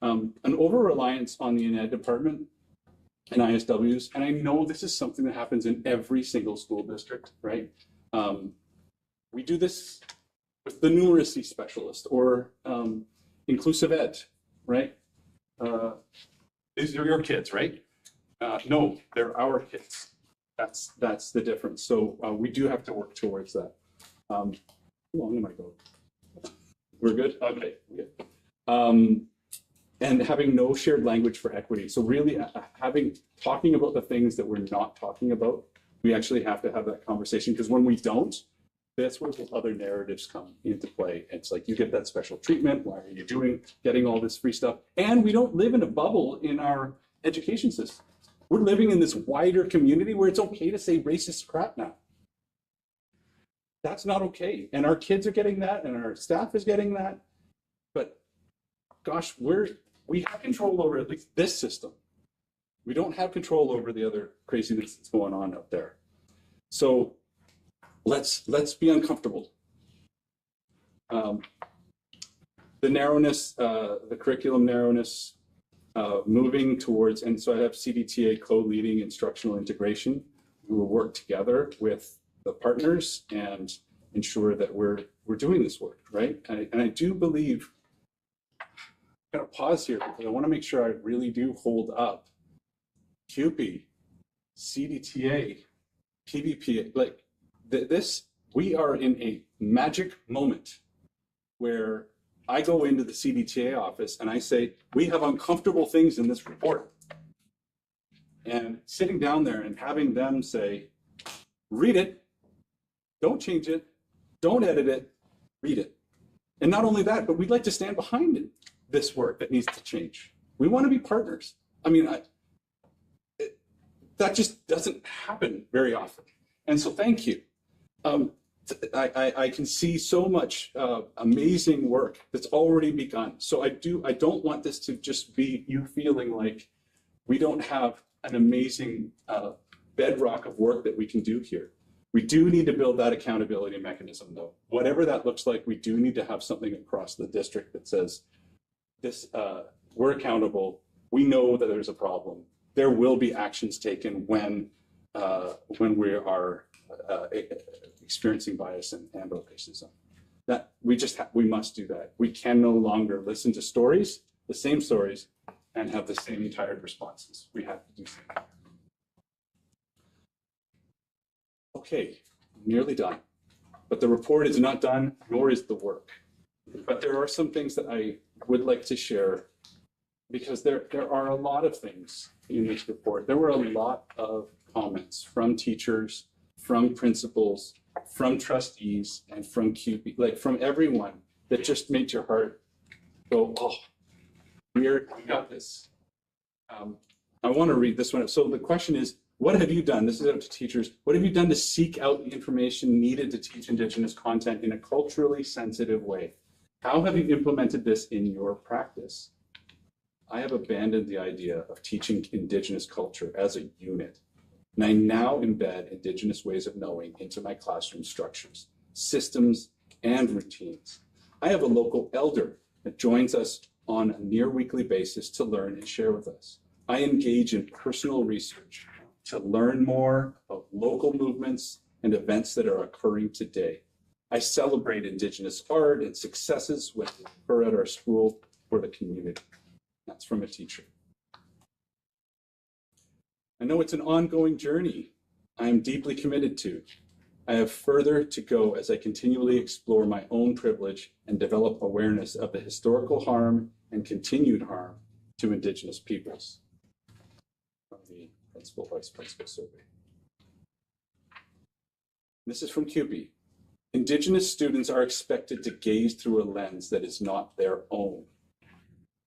An over-reliance on the ed department and ISWs, and I know this is something that happens in every single school district, right? We do this with the numeracy specialist or inclusive ed, right? These are your kids, right? No, they're our kids. That's the difference. So we do have to work towards that. How long am I going? We're good? Okay, good. And having no shared language for equity. So really talking about the things that we're not talking about, we actually have to have that conversation, because when we don't, that's where the other narratives come into play. It's like, you get that special treatment. Why are you getting all this free stuff? And we don't live in a bubble in our education system. We're living in this wider community where it's okay to say racist crap now. That's not okay. And our kids are getting that, and our staff is getting that. But gosh, we have control over at least this system. We don't have control over the other craziness that's going on out there. So let's be uncomfortable. The narrowness, the curriculum narrowness, moving towards, and so I have CDTA co-leading instructional integration. We will work together with the partners and ensure that we're doing this work, right? And I do believe, I'm gonna pause here because I want to make sure I really do hold up CUPE, CDTA, PVPA, like this, we are in a magic moment where I go into the CDTA office and I say, we have uncomfortable things in this report. And sitting down there and having them say, read it, don't change it, don't edit it, read it. And not only that, but we'd like to stand behind it, this work that needs to change. We want to be partners. I mean, that just doesn't happen very often. And so thank you. I can see so much amazing work that's already begun. So I don't want this to just be you feeling like we don't have an amazing bedrock of work that we can do here. We do need to build that accountability mechanism though. Whatever that looks like, we do need to have something across the district that says, this, we're accountable. We know that there's a problem. There will be actions taken when we are experiencing bias and or racism. That we must do that. We can no longer listen to stories, the same stories, and have the same tired responses. We have to do something. Okay, nearly done. But the report is not done, nor is the work. But there are some things that I would like to share because there are a lot of things in this report. There were a lot of comments from teachers, from principals, from trustees, and from CUPE, like from everyone that just made your heart go, oh, we got this. I want to read this one. So the question is, what have you done? This is up to teachers. What have you done to seek out the information needed to teach Indigenous content in a culturally sensitive way? How have you implemented this in your practice? I have abandoned the idea of teaching Indigenous culture as a unit. And I now embed Indigenous ways of knowing into my classroom structures, systems, and routines. I have a local elder that joins us on a near weekly basis to learn and share with us. I engage in personal research to learn more about local movements and events that are occurring today. I celebrate Indigenous art and successes when they occur at our school for the community. That's from a teacher. I know it's an ongoing journey I am deeply committed to. I have further to go as I continually explore my own privilege and develop awareness of the historical harm and continued harm to Indigenous peoples. From the Principal Vice Principal survey. This is from CUPE. Indigenous students are expected to gaze through a lens that is not their own.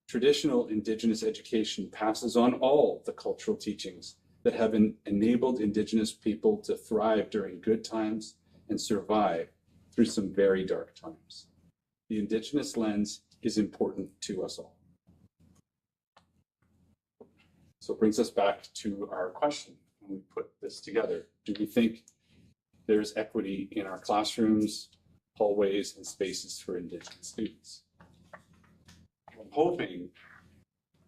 Traditional Indigenous education passes on all the cultural teachings that have enabled Indigenous people to thrive during good times and survive through some very dark times. The Indigenous lens is important to us all. So it brings us back to our question when we put this together. Do we think there's equity in our classrooms, hallways, and spaces for Indigenous students? What I'm hoping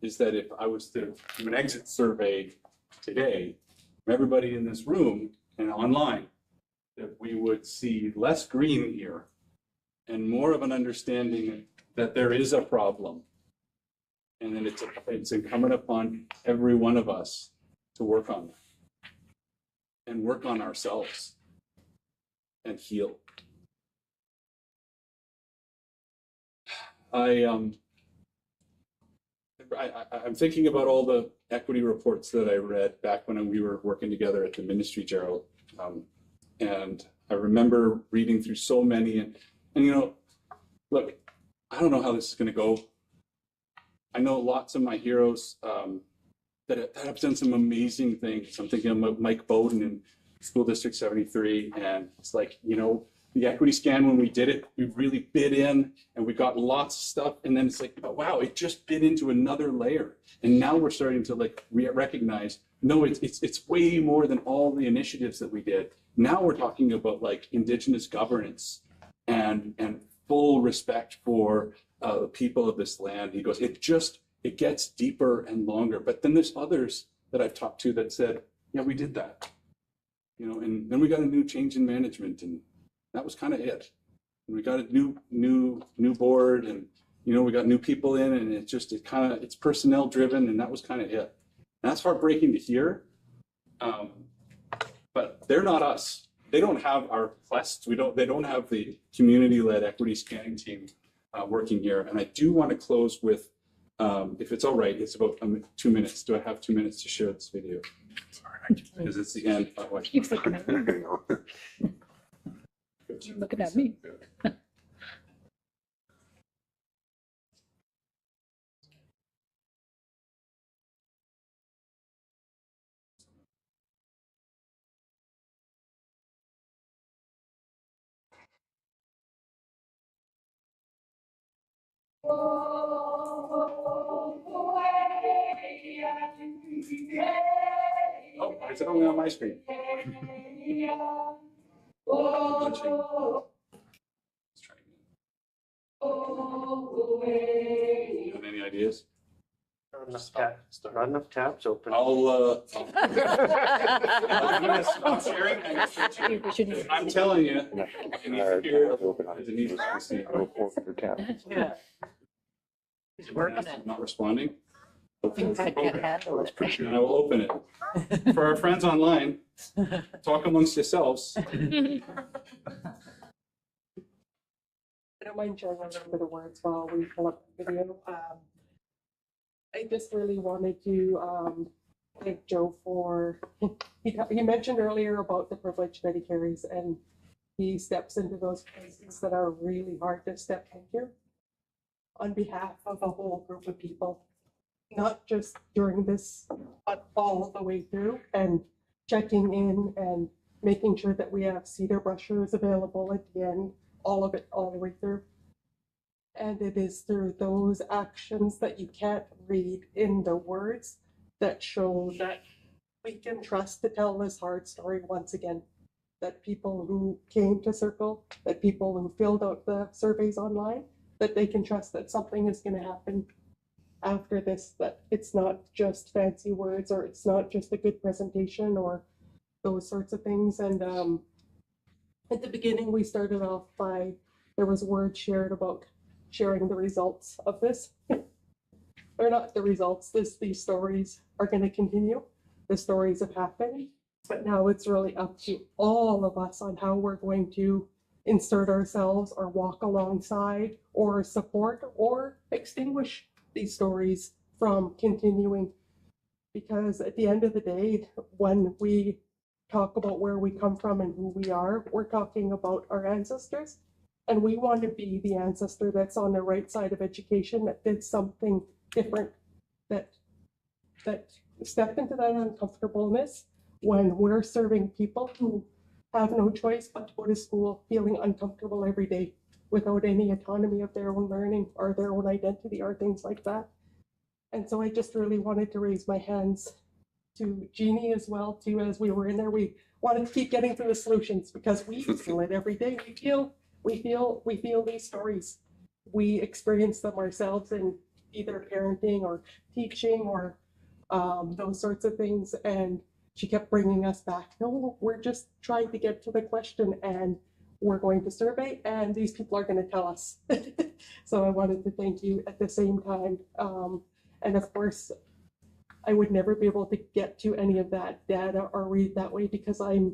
is that if I was to do an exit survey today from everybody in this room and online, that we would see less green here and more of an understanding that there is a problem. And then it's incumbent upon every one of us to work on that and work on ourselves and heal. I'm thinking about all the equity reports that I read back when we were working together at the ministry, Gerald. And I remember reading through so many and you know, look, I don't know how this is going to go. I know lots of my heroes that have done some amazing things. I'm thinking of Mike Bowden in School District 73, and it's like, you know, the equity scan, when we did it, we really bit in and we got lots of stuff. And then it's like, oh, wow, it just bit into another layer. And now we're starting to like recognize, no, it's way more than all the initiatives that we did. Now we're talking about like Indigenous governance and full respect for the people of this land. He goes, it gets deeper and longer. But then there's others that I've talked to that said, yeah, we did that. You know, and then we got a new change in management, and that was kind of it. And we got a new board, and you know, we got new people in, and it's personnel driven, and that was kind of it. And that's heartbreaking to hear. But they're not us. They don't have our quests. They don't have the community-led equity scanning team working here. And I do want to close with, if it's all right, it's about 2 minutes. Do I have 2 minutes to share this video? Because it's the end. Keeps looking at me. You're looking at me. Oh, why is it only on my screen? Let's try again. Have any ideas? There are not enough tabs open. I'll stop sharing. I'm telling you, I need to hear Denise to see. Yeah. He's working it. Not responding. I can't handle it. And I will open it. For our friends online, talk amongst yourselves. I don't mind sharing a little bit of words while we pull up the video. I just really wanted to thank Joe for, he mentioned earlier about the privilege that he carries, and he steps into those places that are really hard to step into on behalf of a whole group of people, not just during this, but all the way through, and checking in and making sure that we have cedar brushers available at the end, all of it, all the way through. And it is through those actions that you can't read in the words that show that we can trust to tell this hard story once again. That people who came to Circle, that people who filled out the surveys online, that they can trust that something is going to happen after this, that it's not just fancy words, or it's not just a good presentation, or those sorts of things. And at the beginning, we started off by, there was word shared about sharing the results of this. They're not the results. These stories are going to continue. The stories have happened, but now it's really up to all of us on how we're going to insert ourselves, or walk alongside, or support, or extinguish these stories from continuing. Because at the end of the day, when we talk about where we come from and who we are, we're talking about our ancestors. And we want to be the ancestor that's on the right side of education, that did something different, that stepped into that uncomfortableness when we're serving people who have no choice but to go to school feeling uncomfortable every day without any autonomy of their own learning or their own identity or things like that. And so I just really wanted to raise my hands to Jeannie as well, too, as we were in there. We wanted to keep getting to the solutions, because we feel it every day. We feel these stories. We experience them ourselves in either parenting or teaching or those sorts of things. And she kept bringing us back. No, we're just trying to get to the question, and we're going to survey, and these people are going to tell us. So I wanted to thank you at the same time. And of course, I would never be able to get to any of that data or read that way, because I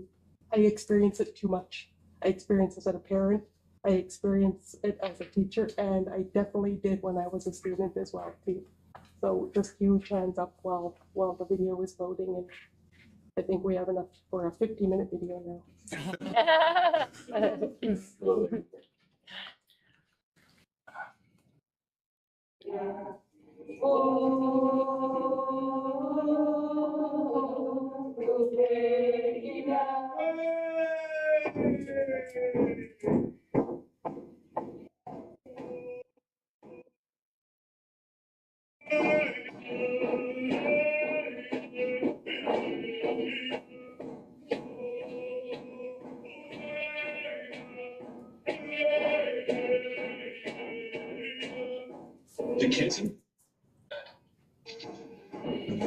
experience it too much. I experience it as a parent. I experience it as a teacher, and I definitely did when I was a student as well too. So just huge hands up while the video is loading, and I think we have enough for a 50-minute video now. The kids,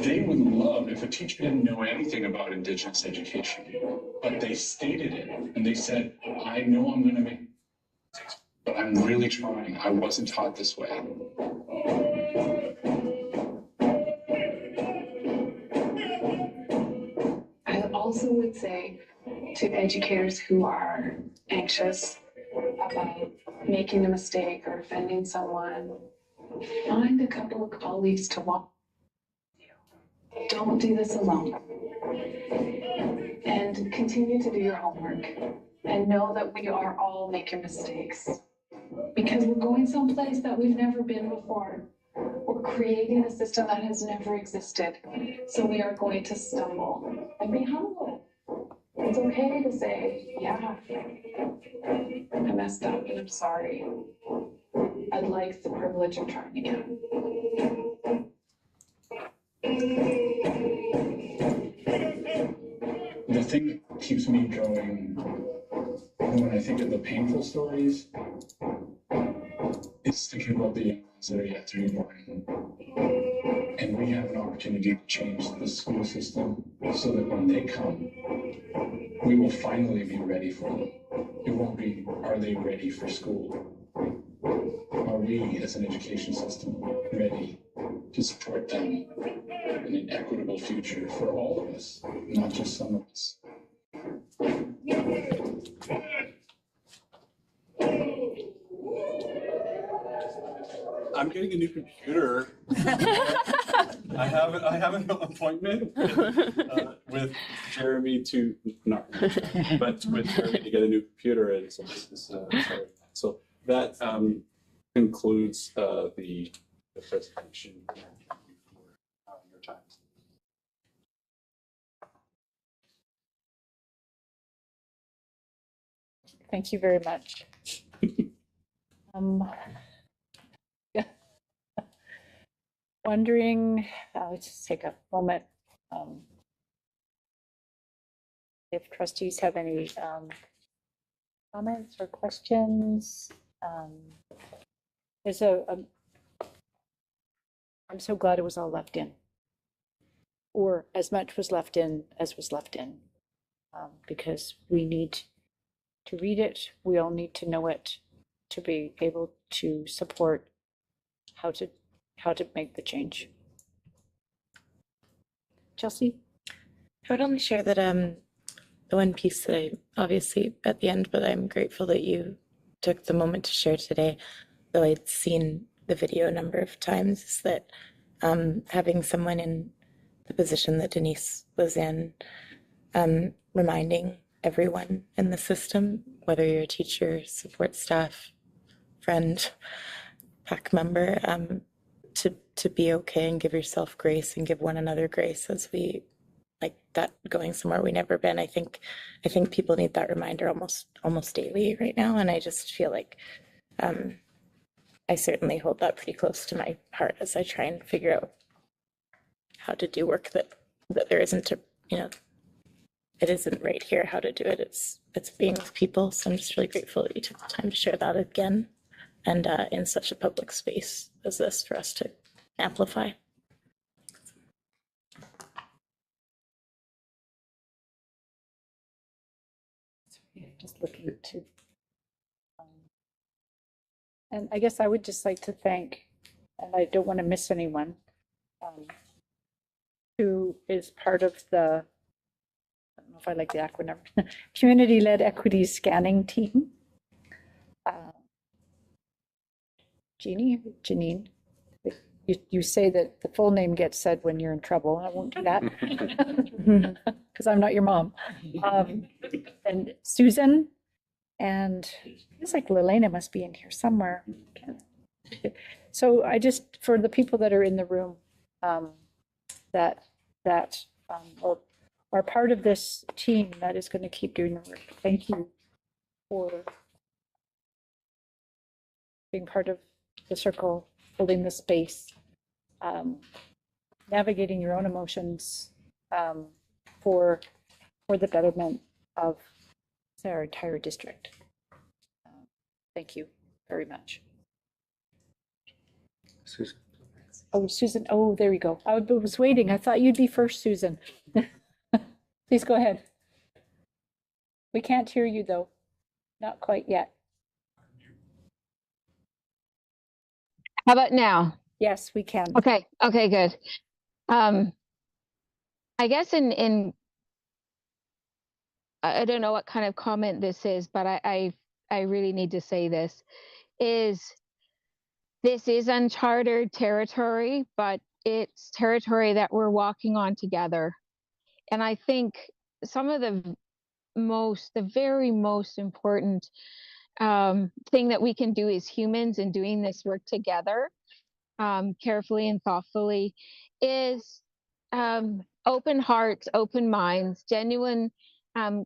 they would love if a teacher didn't know anything about Indigenous education, but they stated it and they said, I know I'm going to make mistakes, but I'm really trying. I wasn't taught this way. I also would say to educators who are anxious about making a mistake or offending someone, find a couple of colleagues to walk with you. Don't do this alone. And continue to do your homework and know that we are all making mistakes because we're going someplace that we've never been before. We're creating a system that has never existed. So we are going to stumble and be humble. It's okay to say, yeah, I messed up and I'm sorry. I'd like the privilege of trying again. The thing that keeps me going when I think of the painful stories is thinking about the young ones that are yet to be born. And we have an opportunity to change the school system so that when they come, we will finally be ready for them. It won't be, are they ready for school? Are we as an education system ready to support them in an equitable future for all of us, not just some of us? I'm getting a new computer. I have an appointment with Jeremy with Jeremy to get a new computer, and so this is sorry. So that concludes the presentation. Thank you for your time. Thank you very much. Yeah. Wondering, let's just take a moment. If trustees have any comments or questions. There's I'm so glad it was all left in. Or as much was left in as was left in. Because we need to read it, we all need to know it to be able to support how to make the change. Chelsea? I would only share that the one piece that I obviously at the end, but I'm grateful that you took the moment to share today, though I'd seen the video a number of times, is that having someone in the position that Denise was in, reminding everyone in the system, whether you're a teacher, support staff, friend, PAC member, to be okay and give yourself grace and give one another grace as we like that going somewhere we never been. I think people need that reminder almost daily right now, and I just feel like I certainly hold that pretty close to my heart as I try and figure out how to do work that there isn't it isn't right here how to do it. It's being with people. So I'm just really grateful that you took the time to share that again, and in such a public space as this for us to amplify. Just looking to, and I guess I would just like to thank, and I don't want to miss anyone, who is part of the, I don't know if I like the acronym, Community-Led Equity Scanning Team. Janine, you say that the full name gets said when you're in trouble. I won't do that because I'm not your mom. And Susan, and it's like Lelena must be in here somewhere. So I just, for the people that are in the room, that are part of this team that is going to keep doing the work. Thank you for being part of the circle, holding the space, navigating your own emotions for the betterment of our entire district. Thank you very much. Susan. Oh, Susan, oh, there we go. I was waiting. I thought you'd be first, Susan. Please go ahead. We can't hear you though. Not quite yet. How about now? Yes, we can. Okay, okay, good. I guess I don't know what kind of comment this is, but I really need to say this is uncharted territory, but it's territory that we're walking on together. And I think some of the very most important thing that we can do as humans in doing this work together, carefully and thoughtfully, is open hearts, open minds, genuine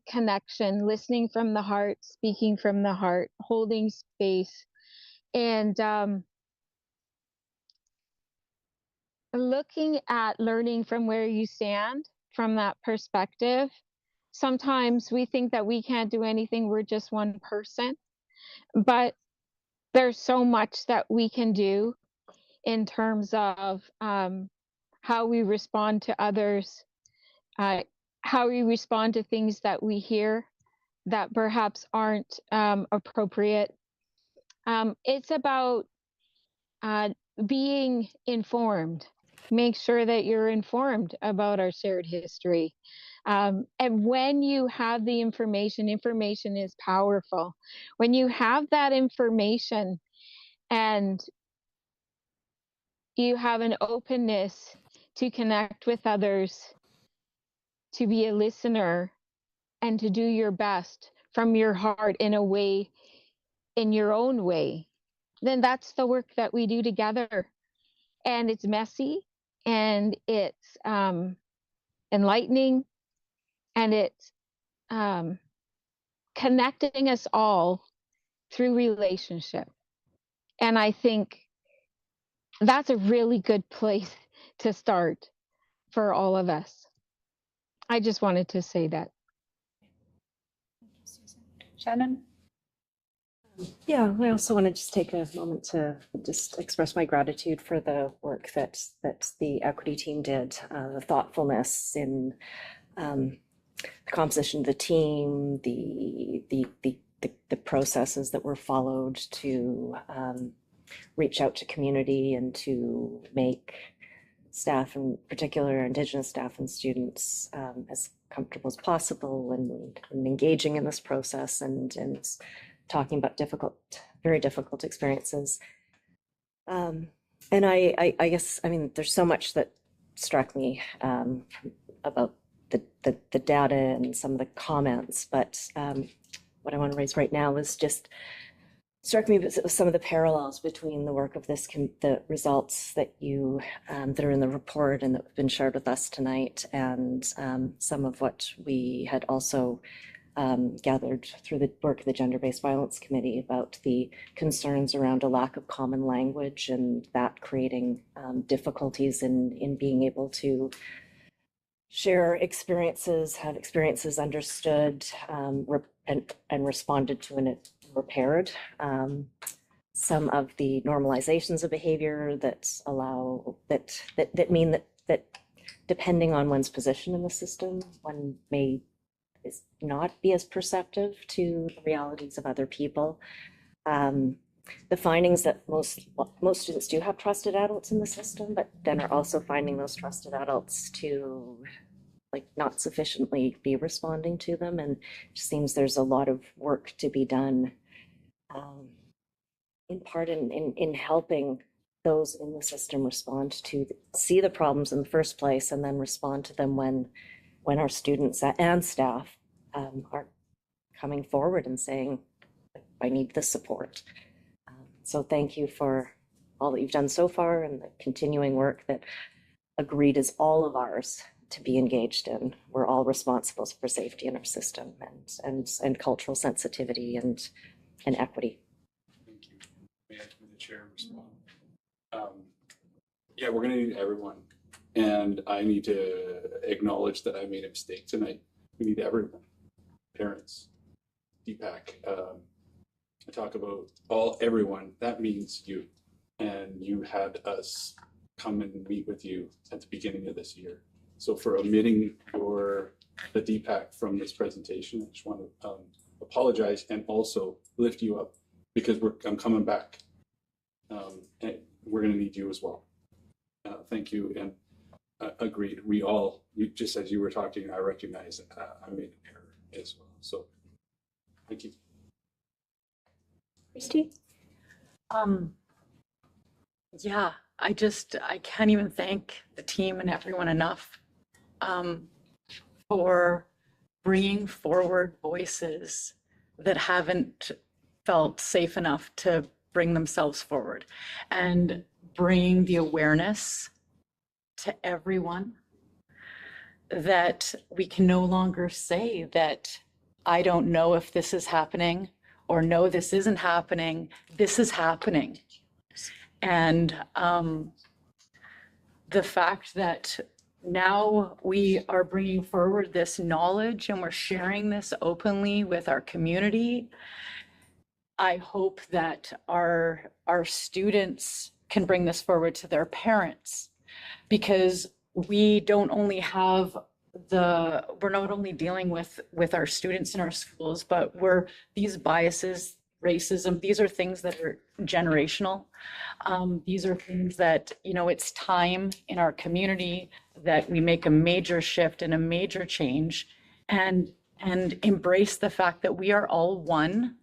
connection, listening from the heart, speaking from the heart, holding space, and looking at learning from where you stand from that perspective. Sometimes we think that we can't do anything, we're just one person, but there's so much that we can do in terms of how we respond to others, how we respond to things that we hear that perhaps aren't appropriate. It's about being informed. Make sure that you're informed about our shared history. And when you have the information is powerful. When you have that information and you have an openness to connect with others, to be a listener, and to do your best from your heart in a way, in your own way, then that's the work that we do together. And it's messy, and it's enlightening, and it's connecting us all through relationship. And I think that's a really good place to start for all of us. I just wanted to say that. Shannon? Yeah, I also want to just take a moment to just express my gratitude for the work that the equity team did, the thoughtfulness in the composition of the team, the processes that were followed to reach out to community and to make staff, in particular Indigenous staff and students, as comfortable as possible and engaging in this process and talking about very difficult experiences. And I guess, I mean, there's so much that struck me about the data and some of the comments, but what I want to raise right now is just struck me with some of the parallels between the work of the results that you that are in the report and that have been shared with us tonight, and some of what we had also gathered through the work of the Gender-Based Violence Committee about the concerns around a lack of common language and that creating difficulties in being able to share experiences, have experiences understood and responded to and repaired. Some of the normalizations of behavior that mean that depending on one's position in the system, one may not be as perceptive to the realities of other people. The findings that most students do have trusted adults in the system, but then are also finding those trusted adults to not sufficiently be responding to them. And it seems there's a lot of work to be done, in part in helping those in the system respond to see the problems in the first place and then respond to them when our students and staff are coming forward and saying, I need the support. So thank you for all that you've done so far and the continuing work that Agreed is all of ours to be engaged in. We're all responsible for safety in our system and cultural sensitivity and equity. Thank you. May I, through the chair, respond? Yeah, we're gonna need everyone. And I need to acknowledge that I made a mistake tonight. We need everyone, parents, Deepak. I talk about everyone, that means you. And you had us come and meet with you at the beginning of this year. So for omitting the Deepak from this presentation, I just want to apologize and also lift you up because I'm coming back. And we're gonna need you as well. Thank you, and agreed. Just as you were talking, I recognize I made an error as well. So, thank you. Christy? Yeah, I can't even thank the team and everyone enough for bringing forward voices that haven't felt safe enough to bring themselves forward and bring the awareness to everyone that we can no longer say that I don't know if this is happening or no, this isn't happening. This is happening. And the fact that now we are bringing forward this knowledge and we're sharing this openly with our community, I hope that our students can bring this forward to their parents, because we don't only have we're not only dealing with our students in our schools, but these biases, racism, these are things that are generational. These are things that, it's time in our community that we make a major shift and a major change and embrace the fact that we are all one.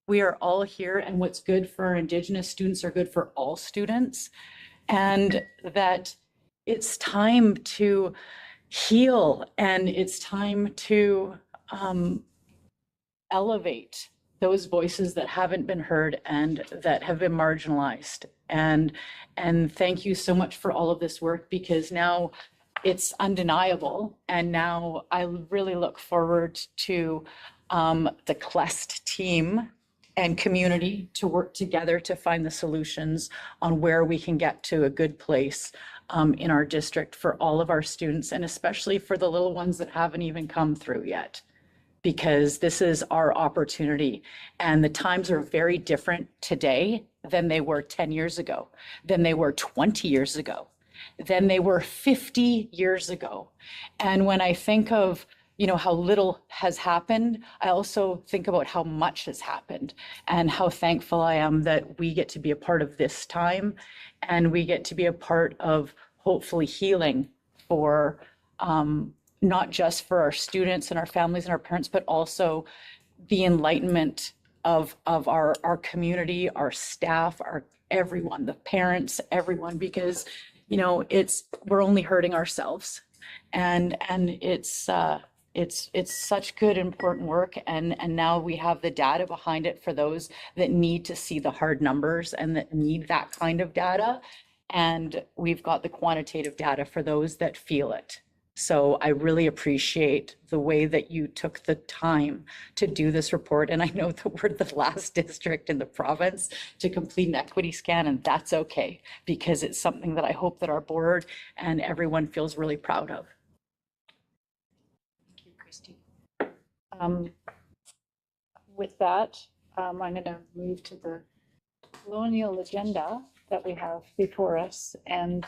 We are all here, and what's good for our Indigenous students are good for all students, and that it's time to heal and it's time to elevate those voices that haven't been heard and that have been marginalized. And thank you so much for all of this work, because now it's undeniable. And now I really look forward to the CLEST team and community to work together to find the solutions on where we can get to a good place in our district for all of our students, and especially for the little ones that haven't even come through yet, because this is our opportunity. And the times are very different today than they were 10 years ago, than they were 20 years ago, than they were 50 years ago. And when I think of how little has happened, I also think about how much has happened and how thankful I am that we get to be a part of this time, and we get to be a part of hopefully healing for not just for our students and our families and our parents, but also the enlightenment of our community, our staff, everyone, the parents, everyone, because we're only hurting ourselves, and it's such good, important work. And now we have the data behind it for those that need to see the hard numbers and that need that kind of data. And we've got the quantitative data for those that feel it. So I really appreciate the way that you took the time to do this report. And I know that we're the last district in the province to complete an equity scan, and that's okay, because it's something that I hope that our board and everyone feels really proud of. With that, I'm going to move to the colonial agenda that we have before us and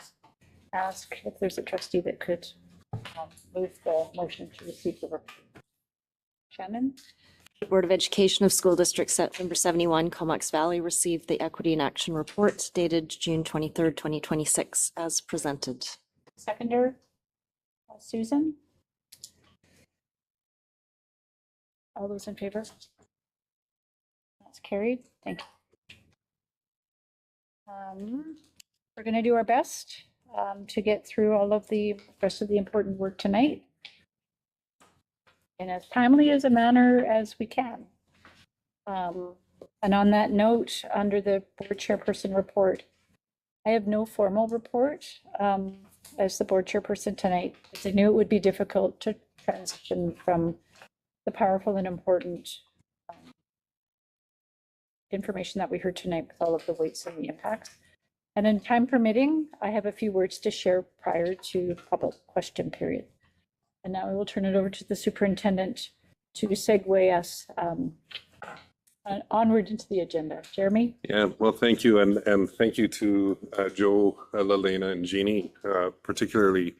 ask if there's a trustee that could move the motion to receive the report. Shannon? The Board of Education of School District Number 71, Comox Valley, received the Equity in Action Report dated June 23rd, 2026, as presented. Seconder, Susan? All those in favor? That's carried. Thank you. We're going to do our best to get through all of the rest of the important work tonight in as timely as a manner as we can. And on that note, under the board chairperson report, I have no formal report. as the board chairperson tonight, because I knew it would be difficult to transition from the powerful and important information that we heard tonight with all of the weights and the impacts. And in time permitting, I have a few words to share prior to public question period. And now I will turn it over to the superintendent to segue us onward into the agenda. Jeremy? Yeah, well, thank you. And thank you to Joe, Lelena, and Jeannie, particularly,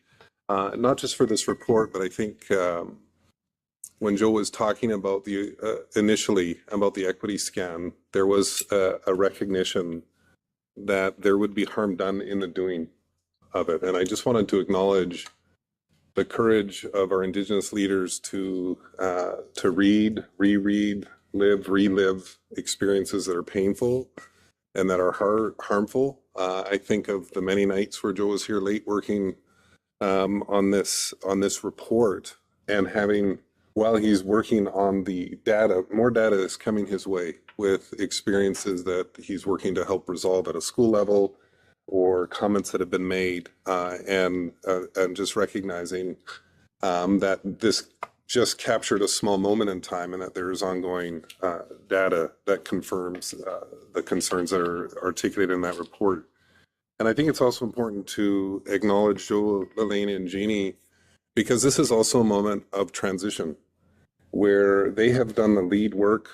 not just for this report, but I think when Joe was talking about initially about the equity scan, there was a recognition that there would be harm done in the doing of it. And I just wanted to acknowledge the courage of our Indigenous leaders to read, reread, relive experiences that are painful and that are harmful. I think of the many nights where Joe was here late working on this report, and having, while he's working on the data, more data is coming his way with experiences that he's working to help resolve at a school level, or comments that have been made, and just recognizing that this just captured a small moment in time, and that there is ongoing data that confirms the concerns that are articulated in that report. And I think it's also important to acknowledge Joe, Elaine, and Jeannie, because this is also a moment of transition where they have done the lead work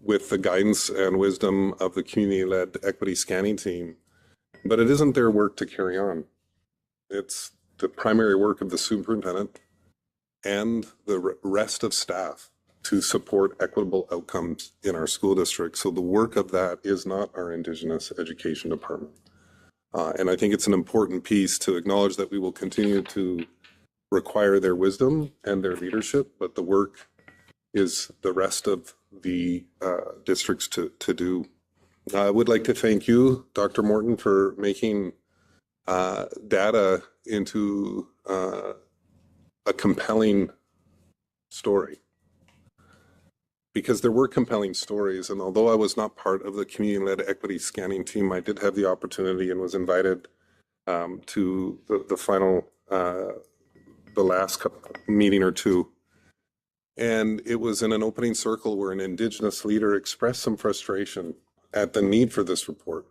with the guidance and wisdom of the community-led equity scanning team. But it isn't their work to carry on. It's the primary work of the superintendent and the rest of staff to support equitable outcomes in our school district. So the work of that is not our Indigenous Education Department. And I think it's an important piece to acknowledge that we will continue to require their wisdom and their leadership, but the work is the rest of the districts to do. I would like to thank you, Dr. Morton, for making data into a compelling story. Because there were compelling stories, and although I was not part of the community-led equity scanning team, I did have the opportunity and was invited to the final, the last meeting or two. And it was in an opening circle where an Indigenous leader expressed some frustration at the need for this report,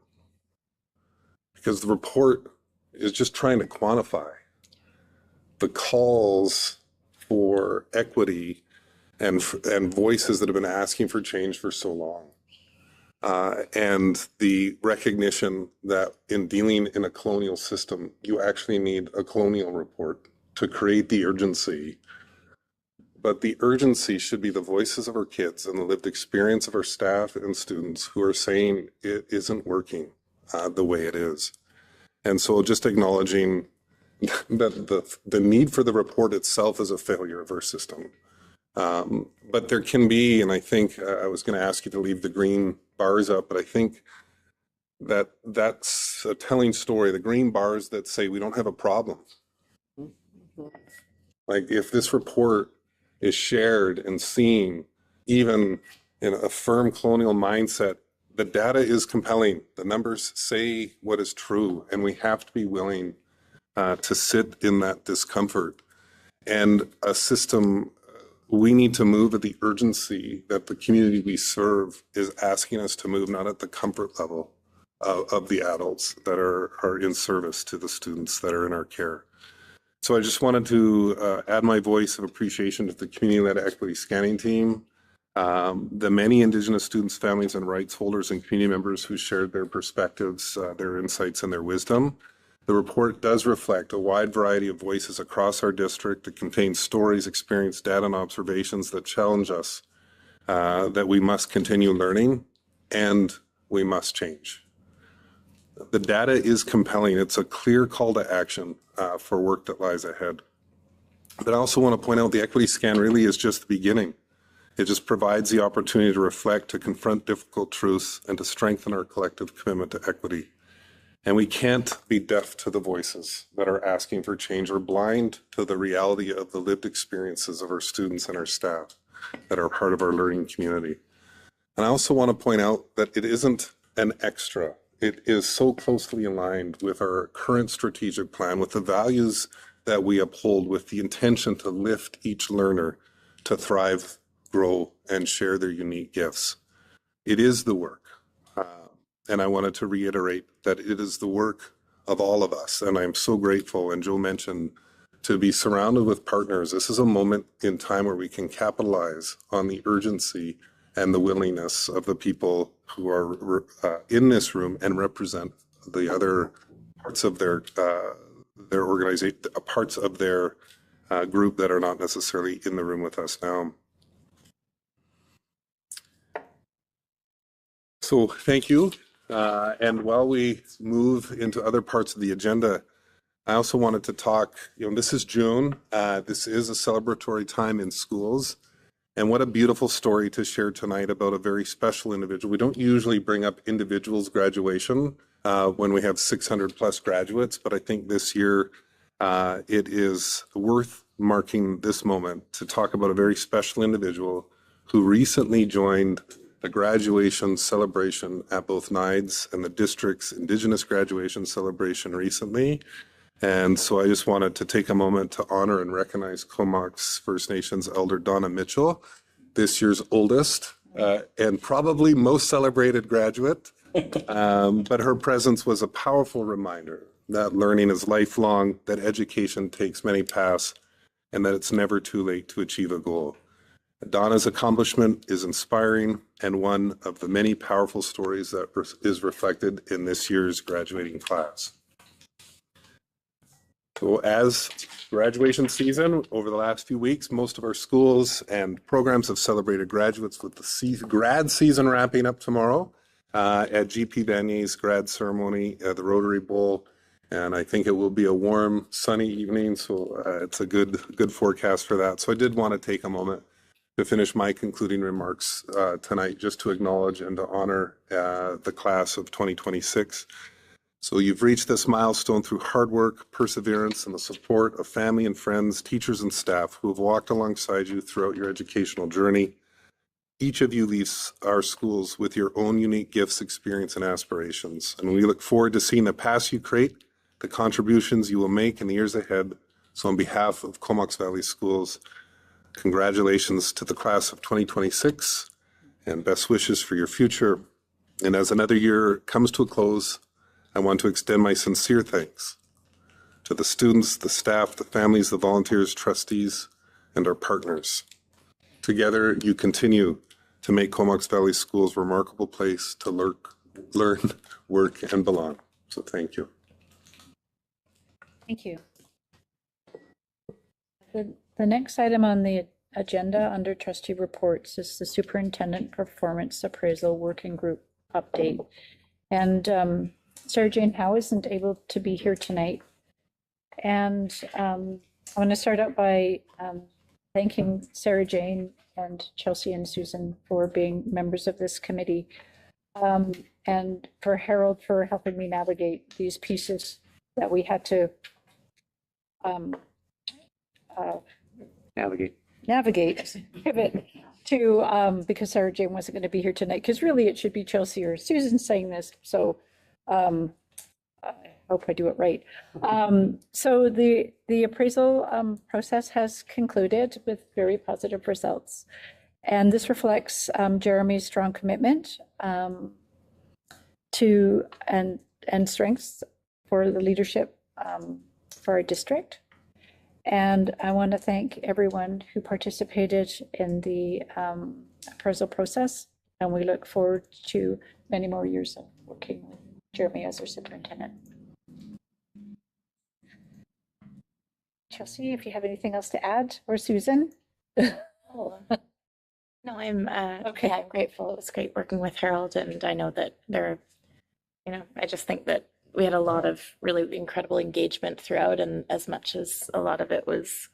because the report is just trying to quantify the calls for equity and voices that have been asking for change for so long, and the recognition that in dealing in a colonial system, you actually need a colonial report to create the urgency. But the urgency should be the voices of our kids and the lived experience of our staff and students who are saying it isn't working the way it is. And so just acknowledging that the need for the report itself is a failure of our system. But there can be, and I think I was going to ask you to leave the green bars up, but I think that that's a telling story. The green bars that say we don't have a problem. Like if this report is shared and seen, even in a firm colonial mindset, the data is compelling. The numbers say what is true, and we have to be willing to sit in that discomfort. And a system, we need to move at the urgency that the community we serve is asking us to move, not at the comfort level of the adults that are in service to the students that are in our care. So I just wanted to add my voice of appreciation to the community-led equity scanning team, the many Indigenous students, families, and rights holders and community members who shared their perspectives, their insights, and their wisdom. The report does reflect a wide variety of voices across our district. It contains stories, experience, data, and observations that challenge us, that we must continue learning and we must change. The data is compelling. It's a clear call to action for work that lies ahead. But I also want to point out the equity scan really is just the beginning. It just provides the opportunity to reflect, to confront difficult truths, and to strengthen our collective commitment to equity. And we can't be deaf to the voices that are asking for change or blind to the reality of the lived experiences of our students and our staff that are part of our learning community. And I also want to point out that it isn't an extra It is so closely aligned with our current strategic plan, with the values that we uphold, with the intention to lift each learner to thrive, grow, and share their unique gifts. It is the work. And I wanted to reiterate that it is the work of all of us. And I'm so grateful, and Joe mentioned, to be surrounded with partners. This is a moment in time where we can capitalize on the urgency and the willingness of the people who are in this room and represent the other parts of their organization, parts of their group that are not necessarily in the room with us now. So thank you. And while we move into other parts of the agenda, I also wanted to talk, this is June. This is a celebratory time in schools. And what a beautiful story to share tonight about a very special individual. We don't usually bring up individuals' graduation when we have 600 plus graduates, but I think this year it is worth marking this moment to talk about a very special individual who recently joined the graduation celebration at both NIDES and the district's Indigenous graduation celebration recently. And so I just wanted to take a moment to honor and recognize Comox First Nations Elder Donna Mitchell, this year's oldest and probably most celebrated graduate. But her presence was a powerful reminder that learning is lifelong, that education takes many paths, and that it's never too late to achieve a goal. Donna's accomplishment is inspiring and one of the many powerful stories that is reflected in this year's graduating class. So as graduation season, over the last few weeks, most of our schools and programs have celebrated graduates with the grad season wrapping up tomorrow at GP Vanier's grad ceremony at the Rotary Bowl. And I think it will be a warm, sunny evening, so it's a good forecast for that. So I did want to take a moment to finish my concluding remarks tonight, just to acknowledge and to honor the class of 2026. So you've reached this milestone through hard work, perseverance, and the support of family and friends, teachers and staff who have walked alongside you throughout your educational journey. Each of you leaves our schools with your own unique gifts, experience, and aspirations. And we look forward to seeing the paths you create, the contributions you will make in the years ahead. So on behalf of Comox Valley Schools, congratulations to the class of 2026 and best wishes for your future. And as another year comes to a close, I want to extend my sincere thanks to the students, the staff, the families, the volunteers, trustees, and our partners. Together, you continue to make Comox Valley Schools a remarkable place to learn, work, and belong. So thank you. Thank you. The next item on the agenda under trustee reports is the superintendent performance appraisal working group update. And Sarah Jane Howe isn't able to be here tonight. And I want to start out by thanking Sarah Jane and Chelsea and Susan for being members of this committee, and for Harold for helping me navigate these pieces that we had to pivot to, because Sarah Jane wasn't going to be here tonight, because really it should be Chelsea or Susan saying this. So I hope I do it right. So the appraisal process has concluded with very positive results. And this reflects Jeremy's strong commitment to and strengths for the leadership for our district. And I want to thank everyone who participated in the appraisal process. And we look forward to many more years of working with Jeremy as our superintendent. Chelsea, if you have anything else to add, or Susan? No, I'm okay. Yeah, I'm grateful. It was great working with Harold, and I know that I just think that we had a lot of really incredible engagement throughout, and as much as a lot of it was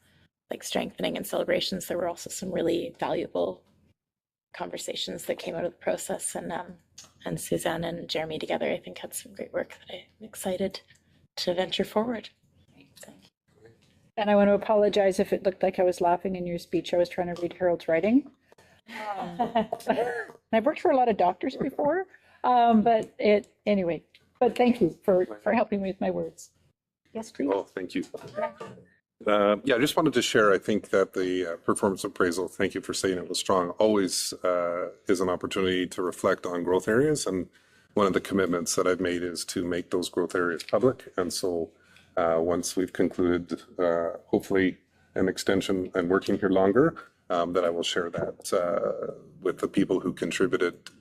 like strengthening and celebrations, there were also some really valuable conversations that came out of the process, and Suzanne and Jeremy together, I think, had some great work that I'm excited to venture forward. And I want to apologize if it looked like I was laughing in your speech. I was trying to read Harold's writing. I've worked for a lot of doctors before, but anyway, But thank you for helping me with my words. Yes, please. Oh, thank you. Yeah, I just wanted to share, I think that the performance appraisal, thank you for saying it was strong, always is an opportunity to reflect on growth areas. And one of the commitments that I've made is to make those growth areas public. And so once we've concluded, hopefully an extension and working here longer, that I will share that with the people who contributed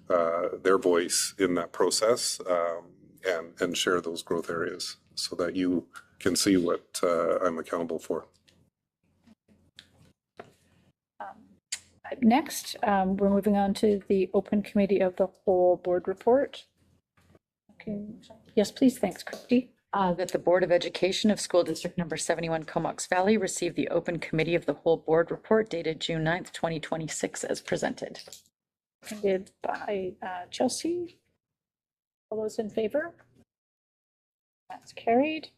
their voice in that process, and share those growth areas so that you can see what I'm accountable for. Next, we're moving on to the Open Committee of the Whole Board Report. Okay. Yes, please. Thanks, Christy. That the Board of Education of School District Number 71 Comox Valley received the Open Committee of the Whole Board Report dated June 9th, 2026 as presented. Seconded by Chelsea. All those in favor? That's carried.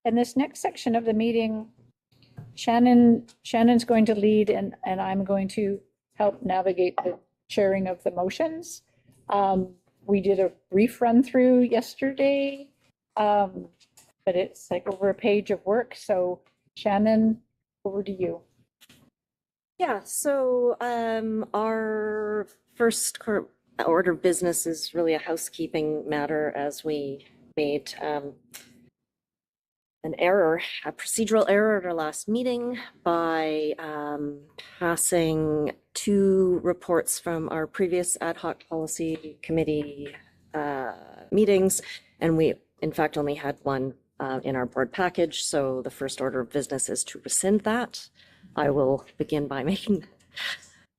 And this next section of the meeting, Shannon's going to lead, and I'm going to help navigate the sharing of the motions. We did a brief run through yesterday, but it's like over a page of work. So Shannon, over to you. Yeah, so our first order of business is really a housekeeping matter, as we made an error, a procedural error at our last meeting by passing 2 reports from our previous ad hoc policy committee meetings, and we in fact only had one in our board package. So the first order of business is to rescind that. I will begin by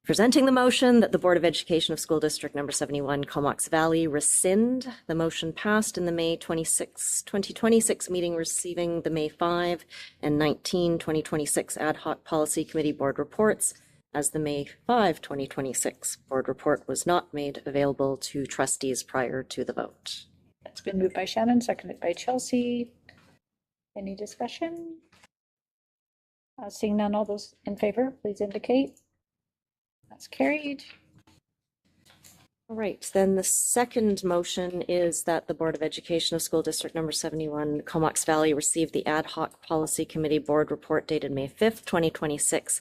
presenting the motion that the Board of Education of School District Number 71 Comox Valley rescind the motion passed in the May 26, 2026 meeting, receiving the May 5 and 19, 2026 Ad Hoc Policy Committee Board reports, as the May 5, 2026 board report was not made available to trustees prior to the vote. That's been moved by Shannon, seconded by Chelsea. Any discussion? Seeing none, all those in favor, please indicate. That's carried. All right, then the second motion is that the Board of Education of School District Number 71 Comox Valley receive the Ad Hoc Policy Committee Board report dated May 5th, 2026,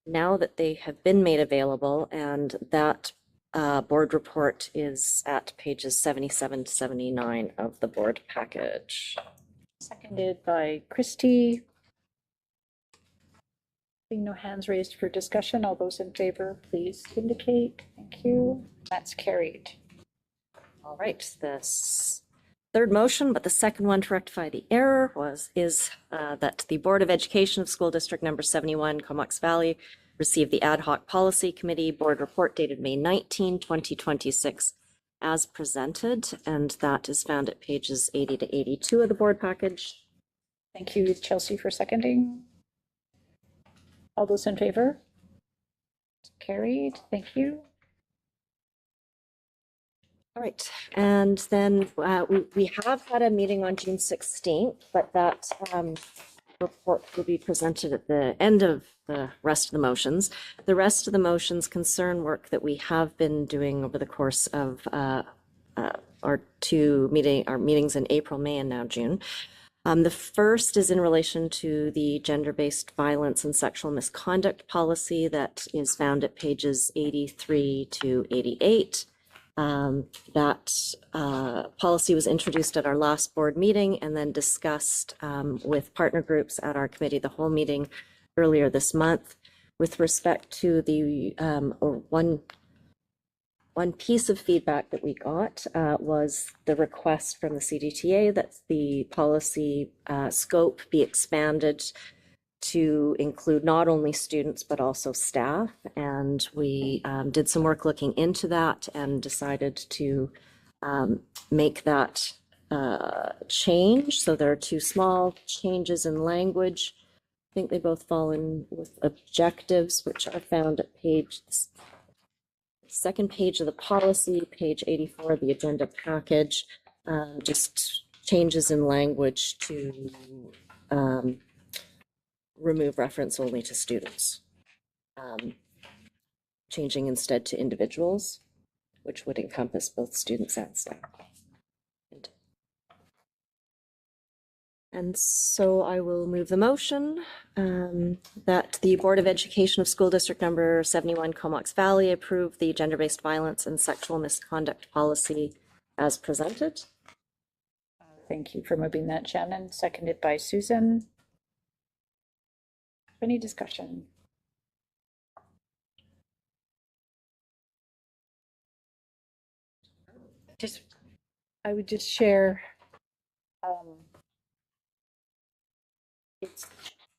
now that they have been made available, and that board report is at pages 77 to 79 of the board package. Seconded by Christy. Seeing no hands raised for discussion, all those in favor, please indicate. Thank you. That's carried. All right, this third motion, but the second one to rectify the error is that the Board of Education of School District Number 71 Comox Valley received the Ad Hoc Policy Committee Board report dated May 19, 2026 as presented, and that is found at pages 80 to 82 of the board package. Thank you, Chelsea, for seconding. All those in favor? Carried. Thank you. All right, and then we have had a meeting on June 16th, but that report will be presented at the end of the rest of the motions. The rest of the motions concern work that we have been doing over the course of our meetings in April, May, and now June. The first is in relation to the gender-based violence and sexual misconduct policy that is found at pages 83 to 88. That policy was introduced at our last board meeting and then discussed with partner groups at our committee the whole meeting earlier this month. With respect to the one piece of feedback that we got was the request from the CDTA that the policy scope be expanded to include not only students but also staff, and we did some work looking into that and decided to make that change. So there are 2 small changes in language. I think they both fall in with objectives, which are found at second page of the policy, page 84 of the agenda package. Just changes in language to remove reference only to students, changing instead to individuals, which would encompass both students and staff. And And so I will move the motion that the Board of Education of School District Number 71 Comox Valley approve the gender-based violence and sexual misconduct policy as presented. Thank you for moving that, Shannon. Seconded by Susan. Any discussion? I would just share,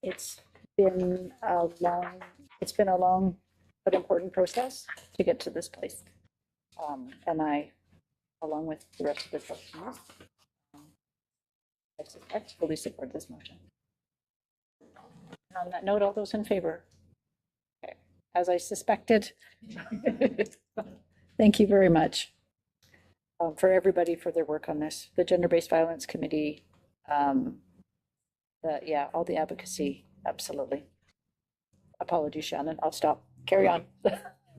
it's been a long but important process to get to this place. And I, along with the rest of the trustees, I suspect fully support this motion. On that note, all those in favor? Okay. As I suspected, thank you very much for everybody for their work on this. The Gender-Based Violence Committee, all the advocacy, absolutely. Apologies, Shannon, I'll stop. Carry on.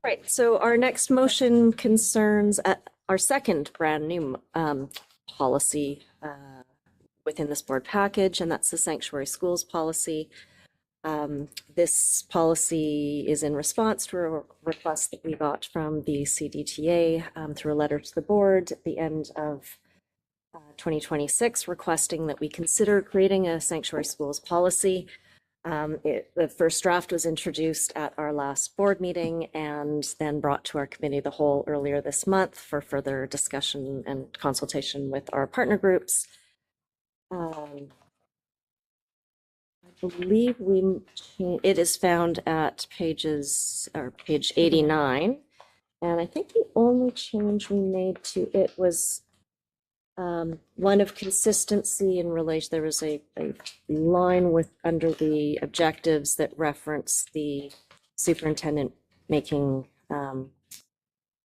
Right, so our next motion concerns our second brand new policy within this board package, and that's the sanctuary schools policy. This policy is in response to a request that we got from the CDTA through a letter to the board at the end of 2026, requesting that we consider creating a sanctuary schools policy. The first draft was introduced at our last board meeting and then brought to our committee of the whole earlier this month for further discussion and consultation with our partner groups. I believe it is found at page 89, and I think the only change we made to it was one of consistency in relation. There was a line under the objectives that referenced the superintendent making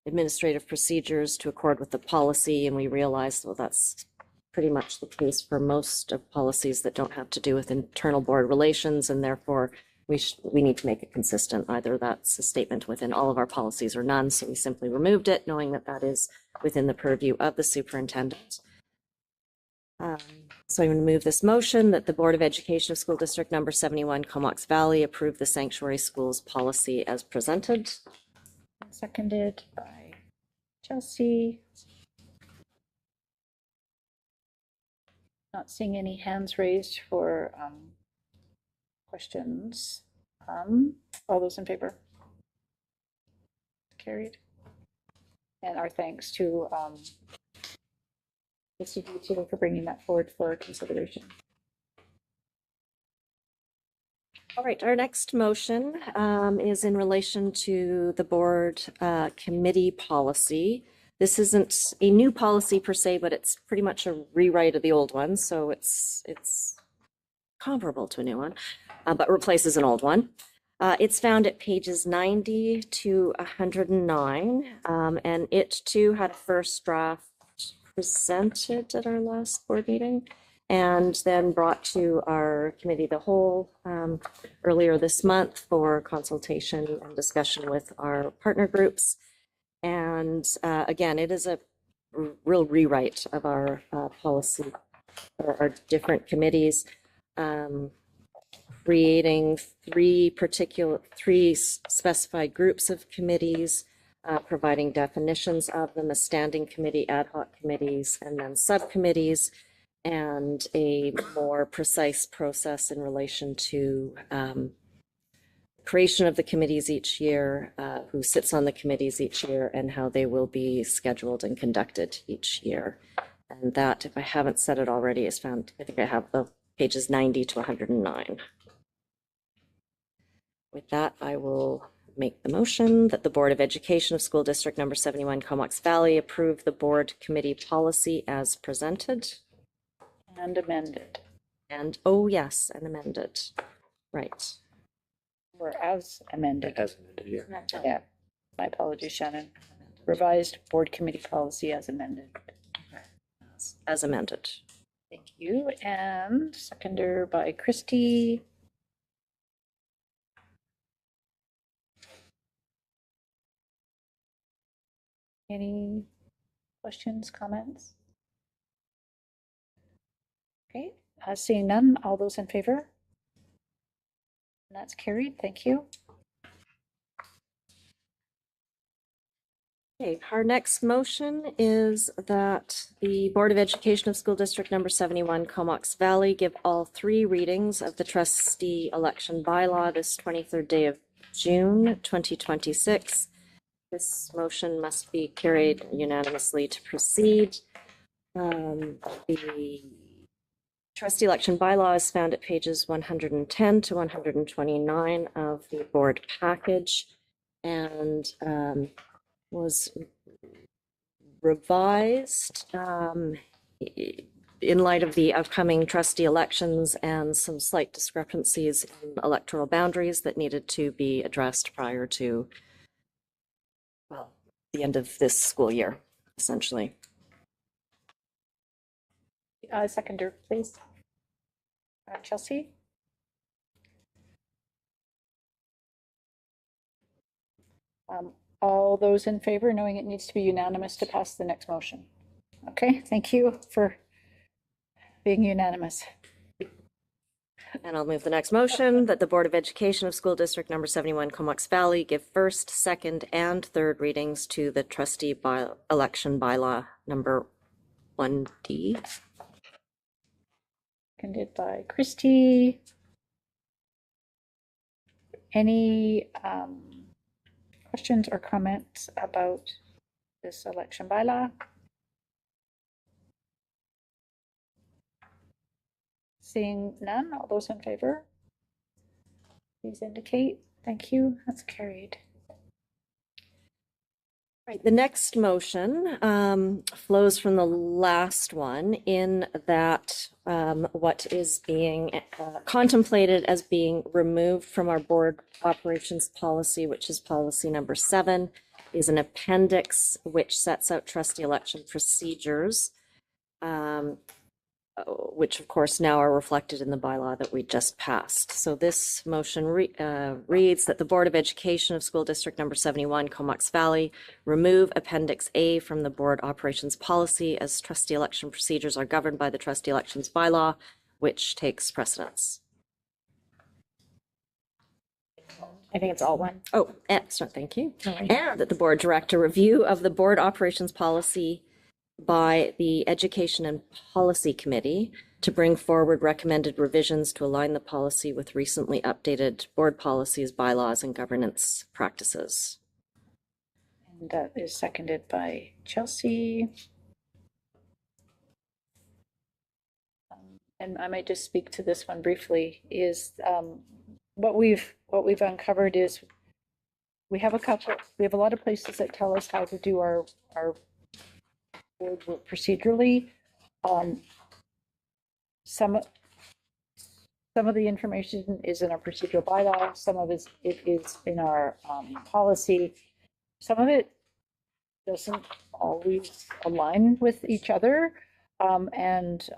administrative procedures to accord with the policy, and we realized, well, that's pretty much the case for most of policies that don't have to do with internal board relations, and therefore we need to make it consistent. Either that's a statement within all of our policies or none, so we simply removed it, knowing that that is within the purview of the superintendent. So I'm going to move this motion that the Board of Education of School District Number 71 Comox Valley approve the sanctuary schools policy as presented. Seconded by Chelsea. Not seeing any hands raised for questions. All those in favor? Carried. And our thanks to the CDTA for bringing that forward for consideration. All right, our next motion is in relation to the board committee policy. This isn't a new policy per se, but it's pretty much a rewrite of the old one, so it's comparable to a new one, but replaces an old one. It's found at pages 90 to 109, and it too had a first draft presented at our last board meeting and then brought to our committee of the whole earlier this month for consultation and discussion with our partner groups. And again, it is a real rewrite of our policy, or our different committees, creating three specified groups of committees, providing definitions of them as standing committee, ad hoc committees, and then subcommittees, and a more precise process in relation to creation of the committees each year, who sits on the committees each year, and how they will be scheduled and conducted each year. And that, if I haven't said it already, is found, I think I have the pages 90 to 109. With that, I will make the motion that the Board of Education of School District Number 71 Comox Valley approve the board committee policy as presented. And amended. And, oh yes, and amended. Right. Or as amended. As amended, yeah. Yeah, my apologies, Shannon. Revised board committee policy as amended. As amended. Thank you. And seconder by Christy. Any questions, comments? Okay, Seeing none, all those in favor? And that's carried. Thank you. Okay, our next motion is that the Board of Education of School District Number 71, Comox Valley, give all 3 readings of the trustee election bylaw this 23rd day of June 2026. This motion must be carried unanimously to proceed. The trustee election bylaw is found at pages 110 to 129 of the board package, and was revised in light of the upcoming trustee elections and some slight discrepancies in electoral boundaries that needed to be addressed prior to, well, the end of this school year, essentially. Seconder, please. Chelsea? All those in favor, knowing it needs to be unanimous to pass the next motion. Okay, thank you for being unanimous. And I'll move the next motion that the Board of Education of School District Number 71, Comox Valley, give first, second, and third readings to the trustee election bylaw number 1D. Seconded by Christy. Any questions or comments about this election bylaw? Seeing none, all those in favor, please indicate. Thank you. That's carried. Right, the next motion flows from the last one in that what is being contemplated as being removed from our board operations policy, which is policy number 7, is an appendix which sets out trustee election procedures, which of course now are reflected in the bylaw that we just passed. So this motion reads that the Board of Education of School District Number 71, Comox Valley, remove Appendix A from the board operations policy as trustee election procedures are governed by the trustee elections bylaw, which takes precedence. I think it's all one. Oh, excellent, thank you. And that the board direct a review of the board operations policy by the Education and Policy Committee to bring forward recommended revisions to align the policy with recently updated board policies, bylaws, and governance practices. And that is seconded by Chelsea. And I might just speak to this one briefly, is what we've uncovered is we have a lot of places that tell us how to do our board work procedurally. Some of the information is in our procedural bylaw, some of it is in our policy. Some of it doesn't always align with each other. And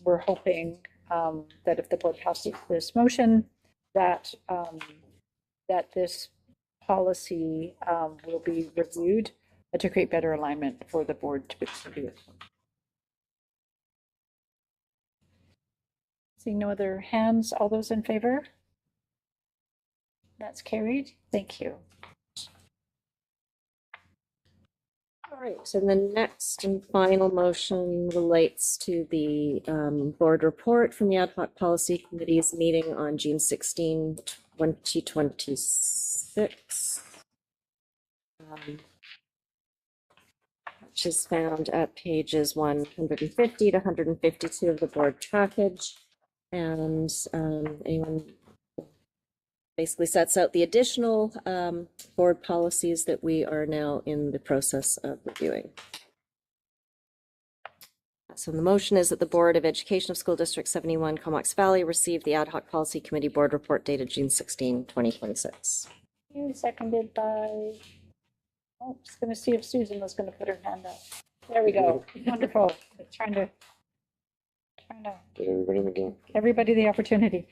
we're hoping that if the board passes this motion, that this policy will be reviewed to create better alignment for the board to do it. Seeing no other hands, all those in favor? That's carried. Thank you. All right, so the next and final motion relates to the board report from the Ad Hoc Policy Committee's meeting on June 16, 2026. Which is found at pages 150 to 152 of the board package. And anyone basically sets out the additional board policies that we are now in the process of reviewing. So the motion is that the Board of Education of School District 71, Comox Valley, receive the Ad Hoc Policy Committee Board Report dated June 16, 2026. Seconded by, I'm just going to see if Susan was going to put her hand up. There we go. Wonderful. Trying to Get everybody in the game. everybody the opportunity.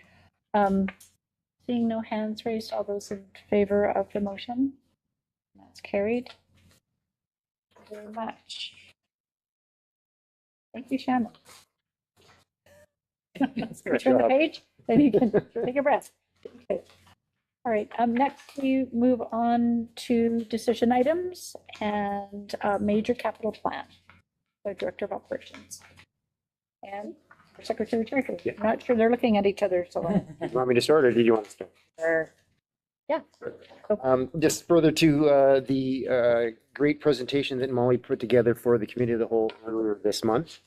Seeing no hands raised, all those in favor of the motion? That's carried. Thank you very much. Thank you, Shannon. Turn the page, then you can take a breath. Okay. All right, next we move on to decision items and major capital plan. The Director of Operations. And Secretary Treasurer. Yeah. I'm not sure they're looking at each other, so. You want me to start or did you want to start? Yeah. Just further to the great presentation that Molly put together for the committee of the whole earlier this month.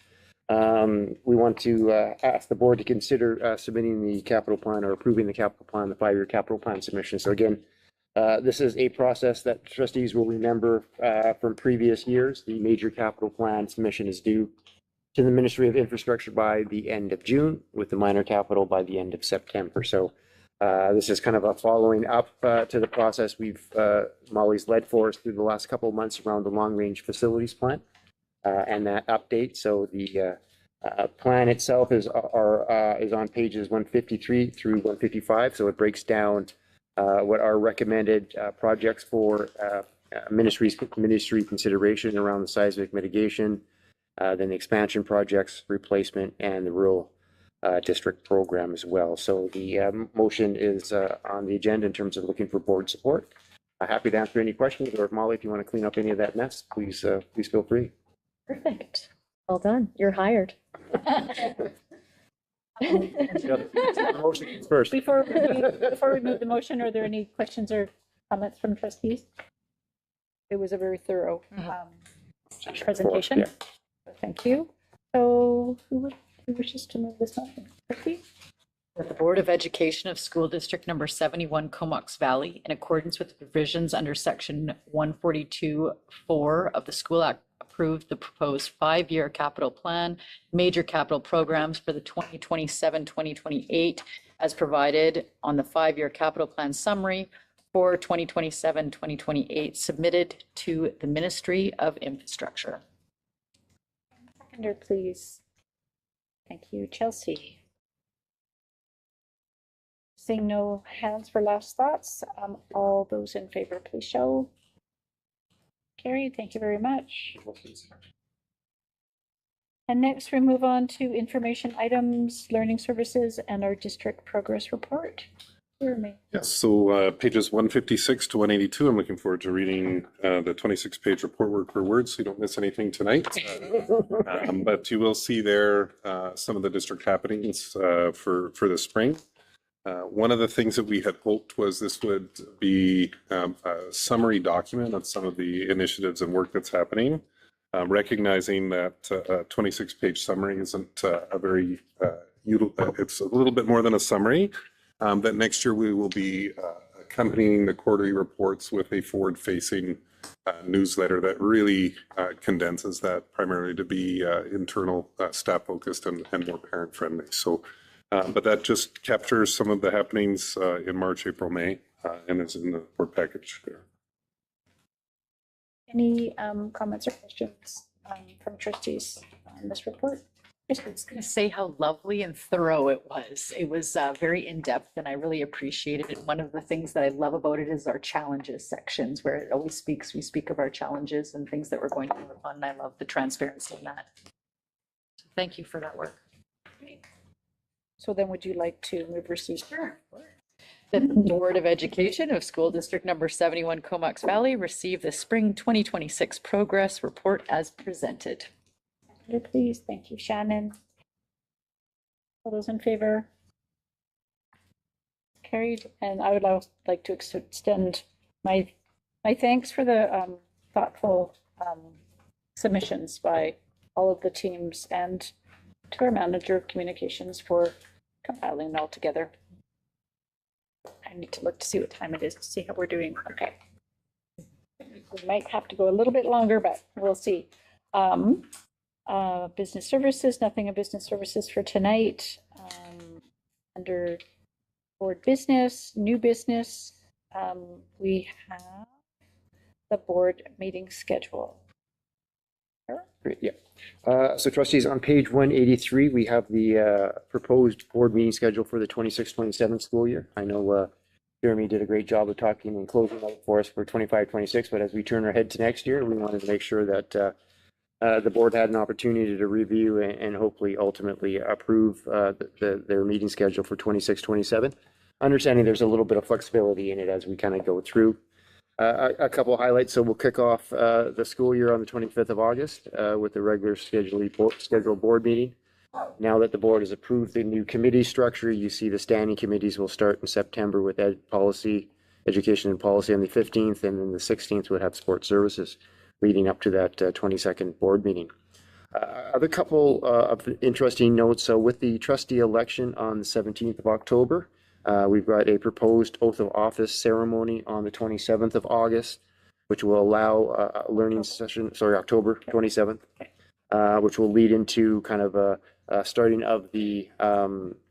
We want to ask the board to consider submitting the capital plan or approving the capital plan, the 5-year capital plan submission. So again, this is a process that trustees will remember from previous years. The major capital plan submission is due to the Ministry of Infrastructure by the end of June, with the minor capital by the end of September. So this is kind of a following up to the process Molly's led for us through the last couple of months around the long-range facilities plan and that update. So the plan itself is on pages 153 through 155. So it breaks down what are recommended projects for ministry consideration around the seismic mitigation, then the expansion projects, replacement, and the rural district program as well. So the motion is on the agenda in terms of looking for board support. Happy to answer any questions, or if Molly, if you want to clean up any of that mess, please feel free. Perfect. Well done. You're hired. The motion comes first. Before we move the motion, are there any questions or comments from trustees? It was a very thorough presentation. Yeah. Thank you. So who wishes to move this motion? Christie? That the Board of Education of School District Number 71 Comox Valley, in accordance with the provisions under Section 142(4) of the School Act, approved the proposed 5-year capital plan, major capital programs for the 2027-2028, as provided on the 5-year capital plan summary for 2027-2028, submitted to the Ministry of Infrastructure. Seconder, please. Thank you. Chelsea. Seeing no hands for last thoughts, all those in favor, please show. Carried. Thank you very much. And next we move on to information items, learning services, and our district progress report. Jeremy. Yes, so pages 156 to 182, I'm looking forward to reading the 26-page report word for word, so you don't miss anything tonight. But you will see there some of the district happenings for the spring. One of the things that we had hoped was this would be a summary document of some of the initiatives and work that's happening, recognizing that a 26-page summary isn't a very, it's a little bit more than a summary. That next year we will be accompanying the quarterly reports with a forward-facing newsletter that really condenses that primarily to be internal staff-focused and more parent-friendly. So, but that just captures some of the happenings in March, April, May, and is in the report package there. Any comments or questions from trustees on this report? I was going to say how lovely and thorough it was. It was very in-depth and I really appreciated it. One of the things that I love about it is our challenges sections, where it always we speak of our challenges and things that we're going to work on. And I love the transparency in that. So thank you for that work. So then would you like to move receipt? Sure. The Board of Education of School District Number 71 Comox Valley receive the Spring 2026 Progress Report as presented. Please, thank you, Shannon. All those in favor? Carried. And I would like to extend my thanks for the thoughtful submissions by all of the teams and to our manager of communications for compiling it all together. I need to look to see what time it is to see how we're doing. Okay. We might have to go a little bit longer, but we'll see. Business services, nothing of business services for tonight. Under board business, new business, we have the board meeting schedule. Great, yeah. So trustees, on page 183, we have the proposed board meeting schedule for the 26-27 school year. I know Jeremy did a great job of talking and closing out for us for 25-26, but as we turn our head to next year, we wanted to make sure that The board had an opportunity to review and hopefully ultimately approve their meeting schedule for 26-27. Understanding there's a little bit of flexibility in it as we kind of go through. A couple of highlights. So we'll kick off the school year on the 25th of August with the regular scheduled board meeting. Now that the board has approved the new committee structure, you see the standing committees will start in September with education and policy on the 15th, and then the 16th would have sports services leading up to that 22nd board meeting. Other couple of interesting notes. So with the trustee election on the 17th of October, we've got a proposed oath of office ceremony on the 27th of August, which will allow a learning session, October 27th, which will lead into kind of a starting of the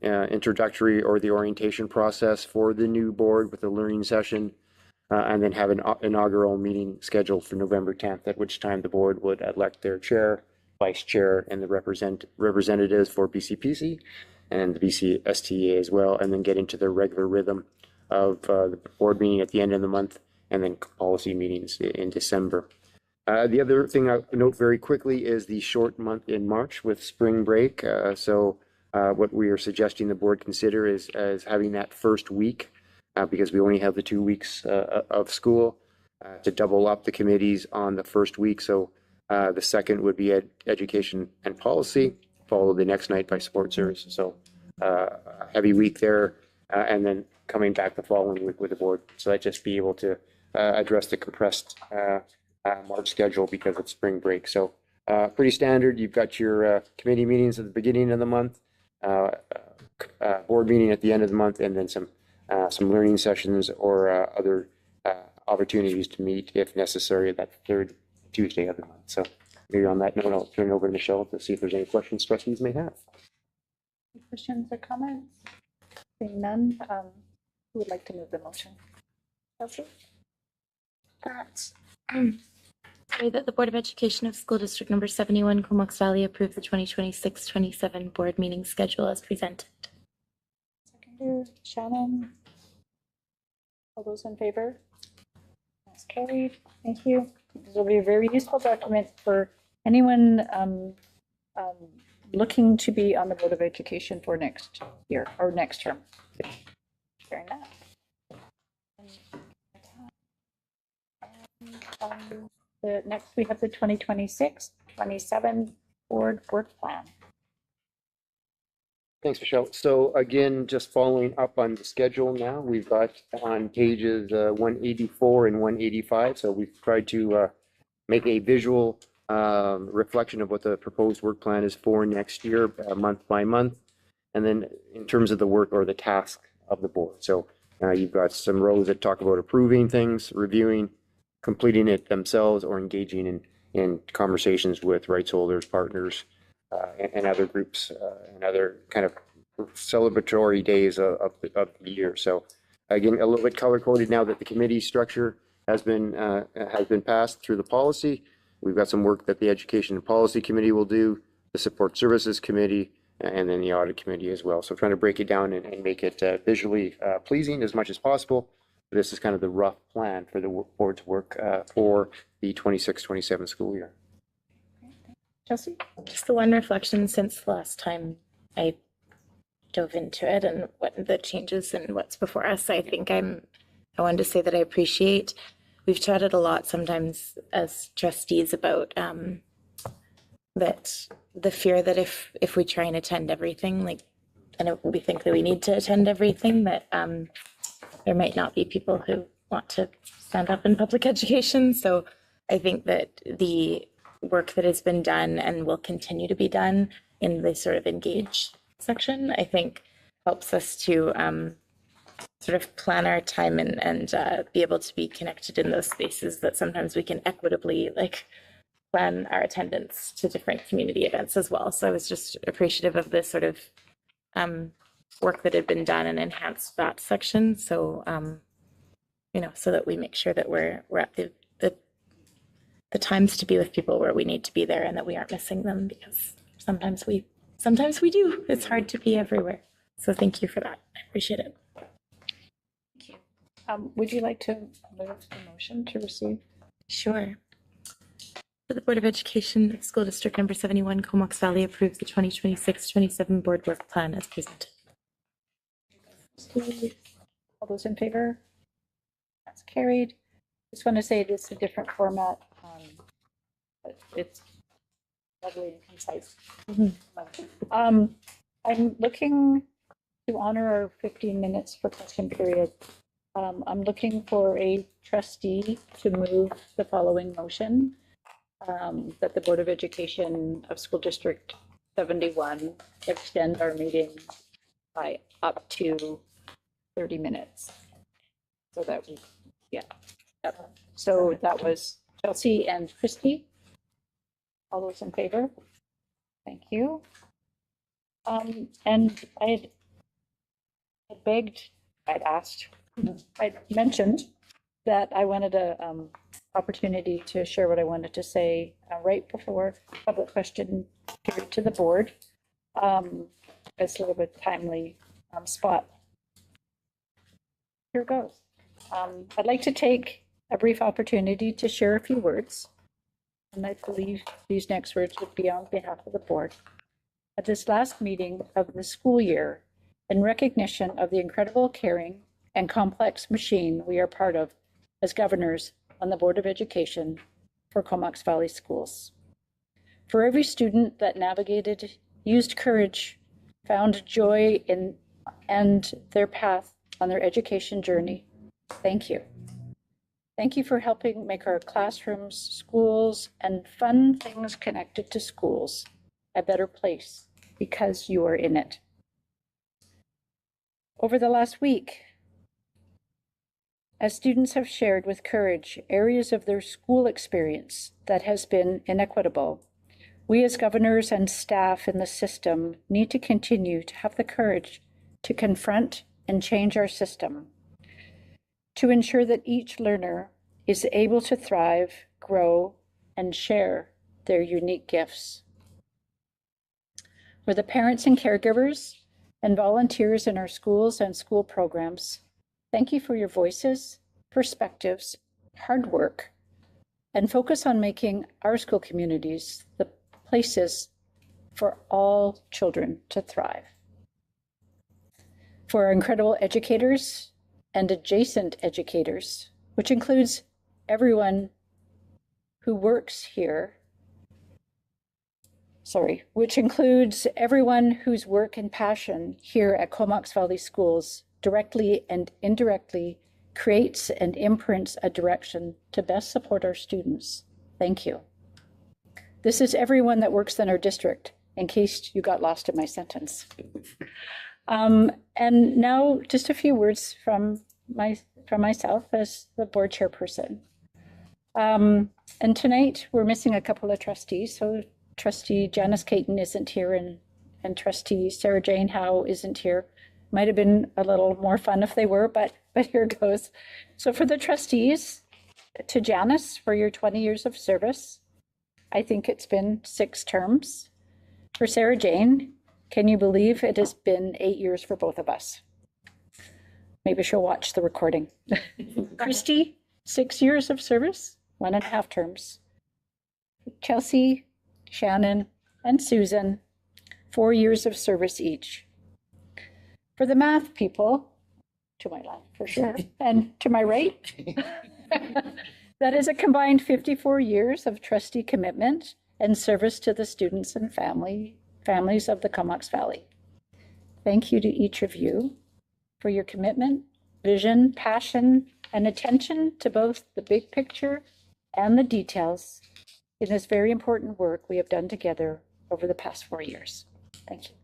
introductory or the orientation process for the new board with a learning session, and then have an inaugural meeting scheduled for November 10th, at which time the board would elect their chair, vice chair, and the representatives for BCPC and the BCSTA as well, and then get into the regular rhythm of the board meeting at the end of the month, and then policy meetings in December. The other thing I'll note very quickly is the short month in March with spring break. So what we are suggesting the board consider is as having that first week, because we only have the 2 weeks of school, to double up the committees on the first week. So the second would be education and policy, followed the next night by sports services. So a heavy week there, and then coming back the following week with the board. So that just be able to address the compressed March schedule because of spring break. So pretty standard. You've got your committee meetings at the beginning of the month, board meeting at the end of the month, and then some learning sessions or other opportunities to meet if necessary that third Tuesday of the month. So maybe on that note, I'll turn it over to Michelle to see if there's any questions trustees may have. Any questions or comments? Seeing none, who would like to move the motion? Chelsea? Sorry, that the Board of Education of School District Number 71, Comox Valley, approve the 2026-27 board meeting schedule as presented. Seconder, Shannon? All those in favor? That's carried. Thank you. This will be a very useful document for anyone looking to be on the Board of Education for next year or next term. Sharing that. Next, we have the 2026-27 board work plan. Thanks, Michelle. So again, just following up on the schedule now, we've got on pages 184 and 185. So we've tried to make a visual reflection of what the proposed work plan is for next year, month by month. And then in terms of the work or the task of the board. So you've got some rows that talk about approving things, reviewing, completing it themselves, or engaging in conversations with rights holders, partners, and other groups, and other kind of celebratory days of the year. So again, a little bit color coded now that the committee structure has been passed through the policy. We've got some work that the Education and Policy Committee will do, the Support Services Committee, and then the Audit Committee as well. So trying to break it down and make it visually pleasing as much as possible. This is kind of the rough plan for the board's work for the 26-27 school year. Chelsea? Just the one reflection since the last time I dove into it and what the changes and what's before us. I think I wanted to say that I appreciate, we've chatted a lot sometimes as trustees about that the fear that if we try and attend everything, like, and we think that we need to attend everything, that there might not be people who want to stand up in public education. So I think that the work that has been done and will continue to be done in the sort of engage section, I think helps us to sort of plan our time and be able to be connected in those spaces that sometimes we can equitably like plan our attendance to different community events as well. So I was just appreciative of this sort of work that had been done and enhanced that section. So, you know, so that we make sure that we're at the times to be with people where we need to be there and that we aren't missing them, because sometimes we do. It's hard to be everywhere. So thank you for that. I appreciate it. Thank you. Would you like to move the motion to receive? Sure. The Board of Education, School District Number 71, Comox Valley approves the 2026-27 board work plan as presented. All those in favor? That's carried. Just want to say this is a different format. But it's lovely and concise. I'm looking to honor our 15 minutes for question period. I'm looking for a trustee to move the following motion. That the Board of Education of School District 71 extend our meeting by up to 30 minutes. So that we, yeah. Yep. So that was Chelsea and Christy. All those in favor? Thank you. And I'd mentioned that I wanted a opportunity to share what I wanted to say right before public question period to the board. It's sort of a timely spot. Here goes. I'd like to take a brief opportunity to share a few words, and I believe these next words would be on behalf of the board. At this last meeting of the school year, in recognition of the incredible, caring, and complex machine we are part of as governors on the Board of Education for Comox Valley Schools. For every student that navigated, used courage, found joy in and their path on their education journey, thank you. Thank you for helping make our classrooms, schools, and fun things connected to schools a better place because you are in it. Over the last week, as students have shared with courage areas of their school experience that has been inequitable, we as governors and staff in the system need to continue to have the courage to confront and change our system, to ensure that each learner is able to thrive, grow, and share their unique gifts. For the parents and caregivers and volunteers in our schools and school programs, thank you for your voices, perspectives, hard work, and focus on making our school communities the places for all children to thrive. For our incredible educators and adjacent educators, which includes everyone who works here, which includes everyone whose work and passion here at Comox Valley Schools directly and indirectly creates and imprints a direction to best support our students. Thank you. This is everyone that works in our district, in case you got lost in my sentence. And now just a few words from myself as the board chairperson. And tonight we're missing a couple of trustees. So Trustee Janice Caton isn't here, and Trustee Sarah Jane Howe isn't here. Might have been a little more fun if they were, but here goes. So for the trustees, to Janice, for your 20 years of service, I think it's been 6 terms. For Sarah Jane, can you believe it has been 8 years for both of us? Maybe she'll watch the recording. Christy, 6 years of service, 1.5 terms. Chelsea, Shannon, and Susan, 4 years of service each. For the math people, to my left for sure, and to my right, that is a combined 54 years of trustee commitment and service to the students and families of the Comox Valley. Thank you to each of you for your commitment, vision, passion, and attention to both the big picture and the details in this very important work we have done together over the past 4 years. Thank you.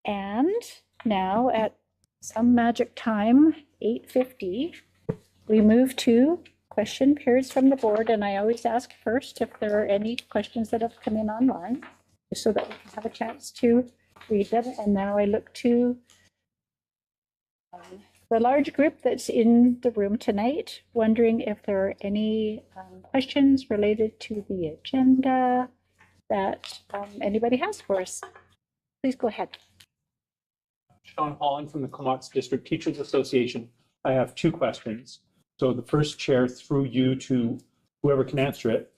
And now at some magic time, 8:50, we move to question periods from the board. And I always ask first if there are any questions that have come in online, just so that we can have a chance to read them. And now I look to the large group that's in the room tonight, wondering if there are any questions related to the agenda that anybody has for us. Please go ahead. Sean Holland from the Comox District Teachers Association. I have 2 questions. So the first chair through you to whoever can answer it.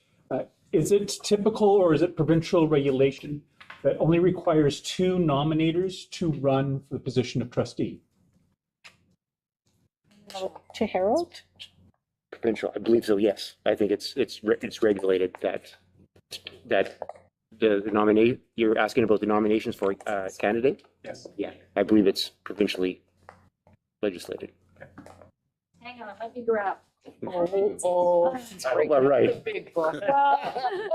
Is it typical or is it provincial regulation that only requires 2 nominators to run for the position of trustee? To Harold? Provincial, I believe so, yes. I think it's regulated that the nominate, you're asking about the nominations for candidate? Yes. Yeah, I believe it's provincially legislated. Hang on, let me grab. All right. Big book. Well,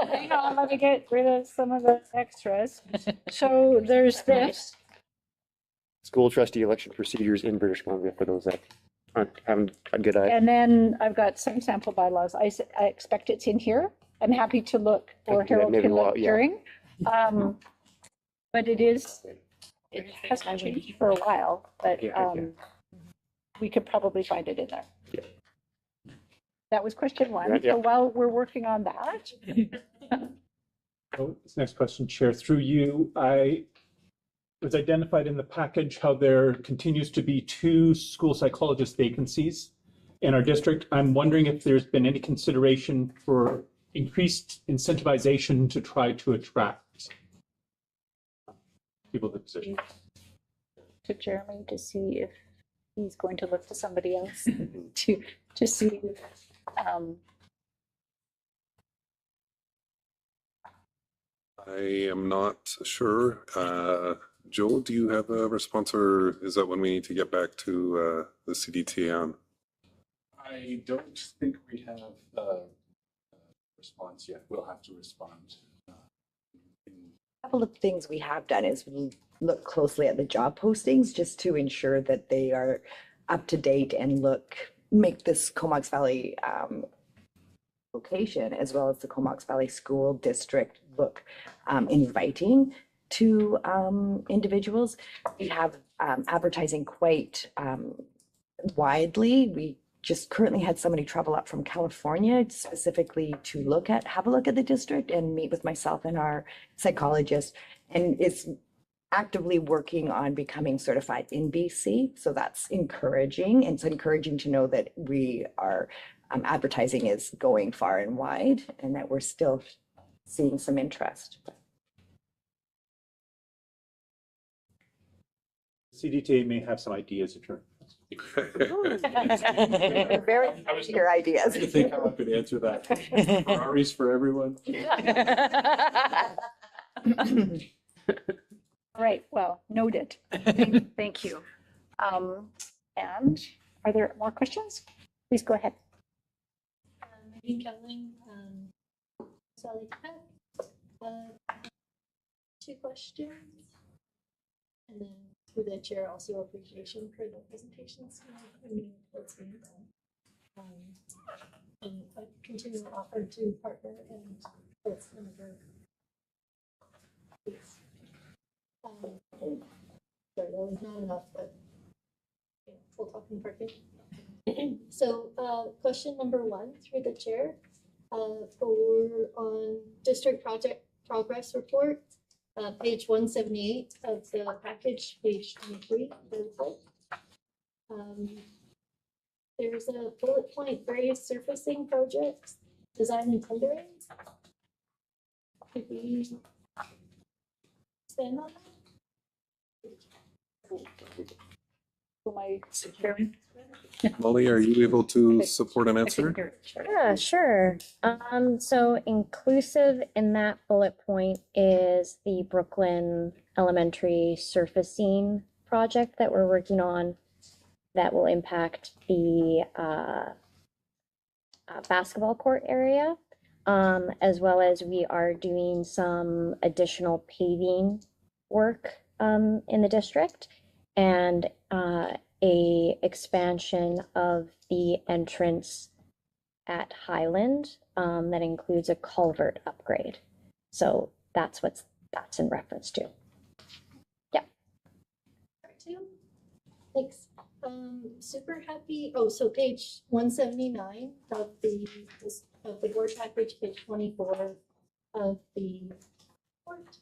hang on, let me get rid of some of the extras. So there's this. School trustee election procedures in British Columbia for those that haven't a good eye. And then I've got some sample bylaws. I expect it's in here. I'm happy to look, or Thank you. Harold Maybe can law, look yeah. during. But it hasn't changed for a while, but Yeah. we could probably find it in there. Yeah. That was question one. Right, yeah. So while we're working on that, So this next question, Chair, through you, it was identified in the package how there continues to be 2 school psychologist vacancies in our district. I'm wondering if there's been any consideration for increased incentivization to try to attract people to the position. to Jeremy to see if he's going to look to somebody else to see. I am not sure. Joe, do you have a response, or is that when we need to get back to the CDT on? I don't think we have a response yet. We'll have to respond. Couple of things we have done is we look closely at the job postings just to ensure that they are up to date and make this Comox Valley location as well as the Comox Valley School District look inviting to individuals. We have advertising quite widely. We just currently had somebody travel up from California specifically to have a look at the district and meet with myself and our psychologist, and is actively working on becoming certified in BC. So that's encouraging. And it's encouraging to know that we are advertising is going far and wide and that we're still seeing some interest. CDTA may have some ideas in terms. Very your ideas. I think I could answer that. Ferraris for everyone. All right, well, noted. Thank you. And are there more questions? Please go ahead. Nadine Kevling, Sally Peck. 2 questions. And then through the chair, also appreciation for the presentations. And a continual offer to partner and with another. Sorry, that was not enough, but yeah, full talking parking. So question number 1 through the chair on district project progress report, page 178 of the package, page 23. There's a bullet point, various surfacing projects, design and tendering. Could we stand on that? Molly, are you able to support an answer? Yeah, sure. So inclusive in that bullet point is the Brooklyn Elementary surfacing project that we're working on that will impact the basketball court area, as well as we are doing some additional paving work in the district and a expansion of the entrance at Highland that includes a culvert upgrade. So that's in reference to. Yeah. Thanks. Super happy. Oh, so page 179 of the board package, page 24 of the report.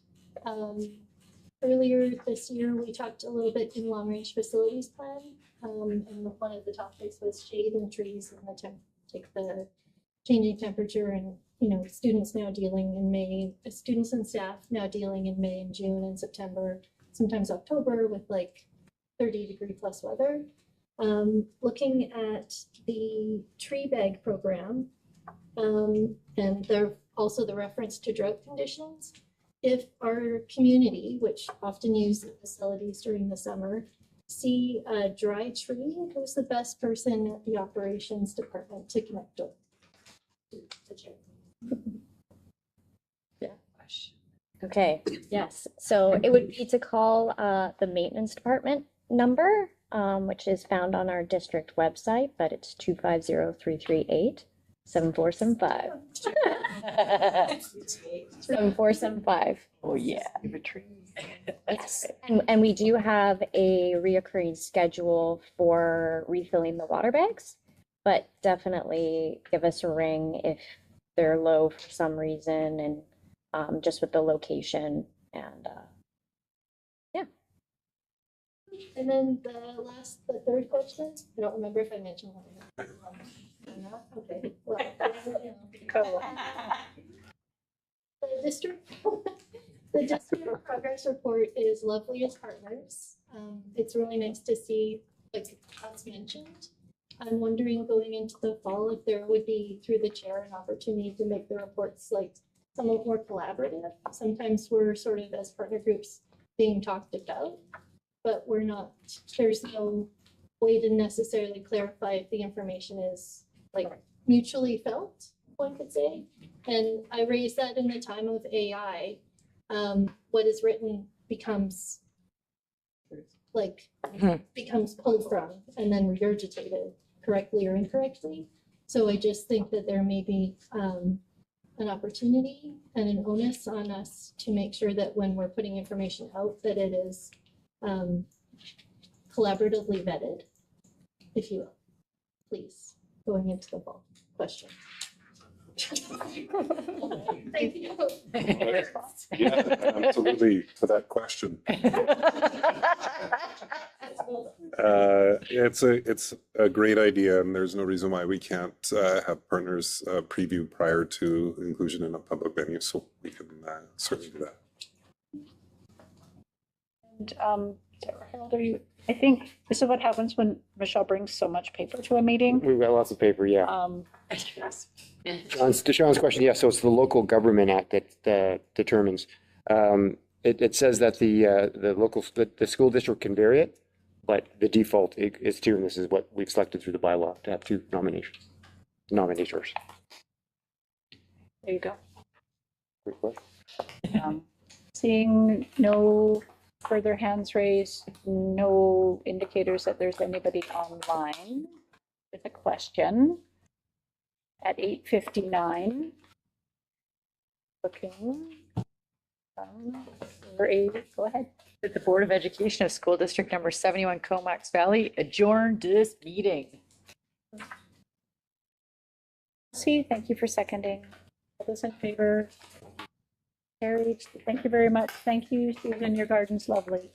Earlier this year, we talked a little bit in long range facilities plan and one of the topics was shade and trees and the changing temperature and, you know, students now dealing in May, students and staff now dealing in May and June and September, sometimes October with like 30-degree plus weather. Looking at the tree bag program, and there also the reference to drought conditions. If our community, which often use the facilities during the summer, see a dry tree, who's the best person at the operations department to connect with? The chair. Okay, yes, so it would be to call the maintenance department number, which is found on our district website, but it's 250-338-7475. 7475. Oh, yeah. Yes, and we do have a reoccurring schedule for refilling the water bags, but definitely give us a ring if they're low for some reason and just with the location and yeah. And then the third question, I don't remember if I mentioned one. Okay. Well, the district progress report is lovely as partners. It's really nice to see, like as mentioned. I'm wondering going into the fall if there would be through the chair an opportunity to make the reports like somewhat more collaborative. Sometimes we're sort of as partner groups being talked about, but we're not, there's no way to necessarily clarify if the information is like mutually felt, one could say. And I raised that in the time of AI, what is written becomes like, becomes pulled from and then regurgitated correctly or incorrectly. So I just think that there may be an opportunity and an onus on us to make sure that when we're putting information out, that it is collaboratively vetted, if you will, please, going into the fall question. Thank you. Yeah, absolutely, to that question. It's a great idea, and there's no reason why we can't have partners preview prior to inclusion in a public venue, so we can certainly do that. And Harold, I think this is what happens when Michelle brings so much paper to a meeting. We've got lots of paper, yeah. Sean's question, yes, so it's the Local Government Act that determines. It says that the school district can vary it, but the default is two, and this is what we've selected through the bylaw to have two nominators. There you go. Great question. Seeing no further hands raised, no indicators that there's anybody online with a question at 8:59. Looking. Go ahead. That the Board of Education of School District Number 71 Comox Valley adjourned this meeting. See, thank you for seconding. All those in favor? Carried. Thank you very much. Thank you, Susan. Your garden's lovely.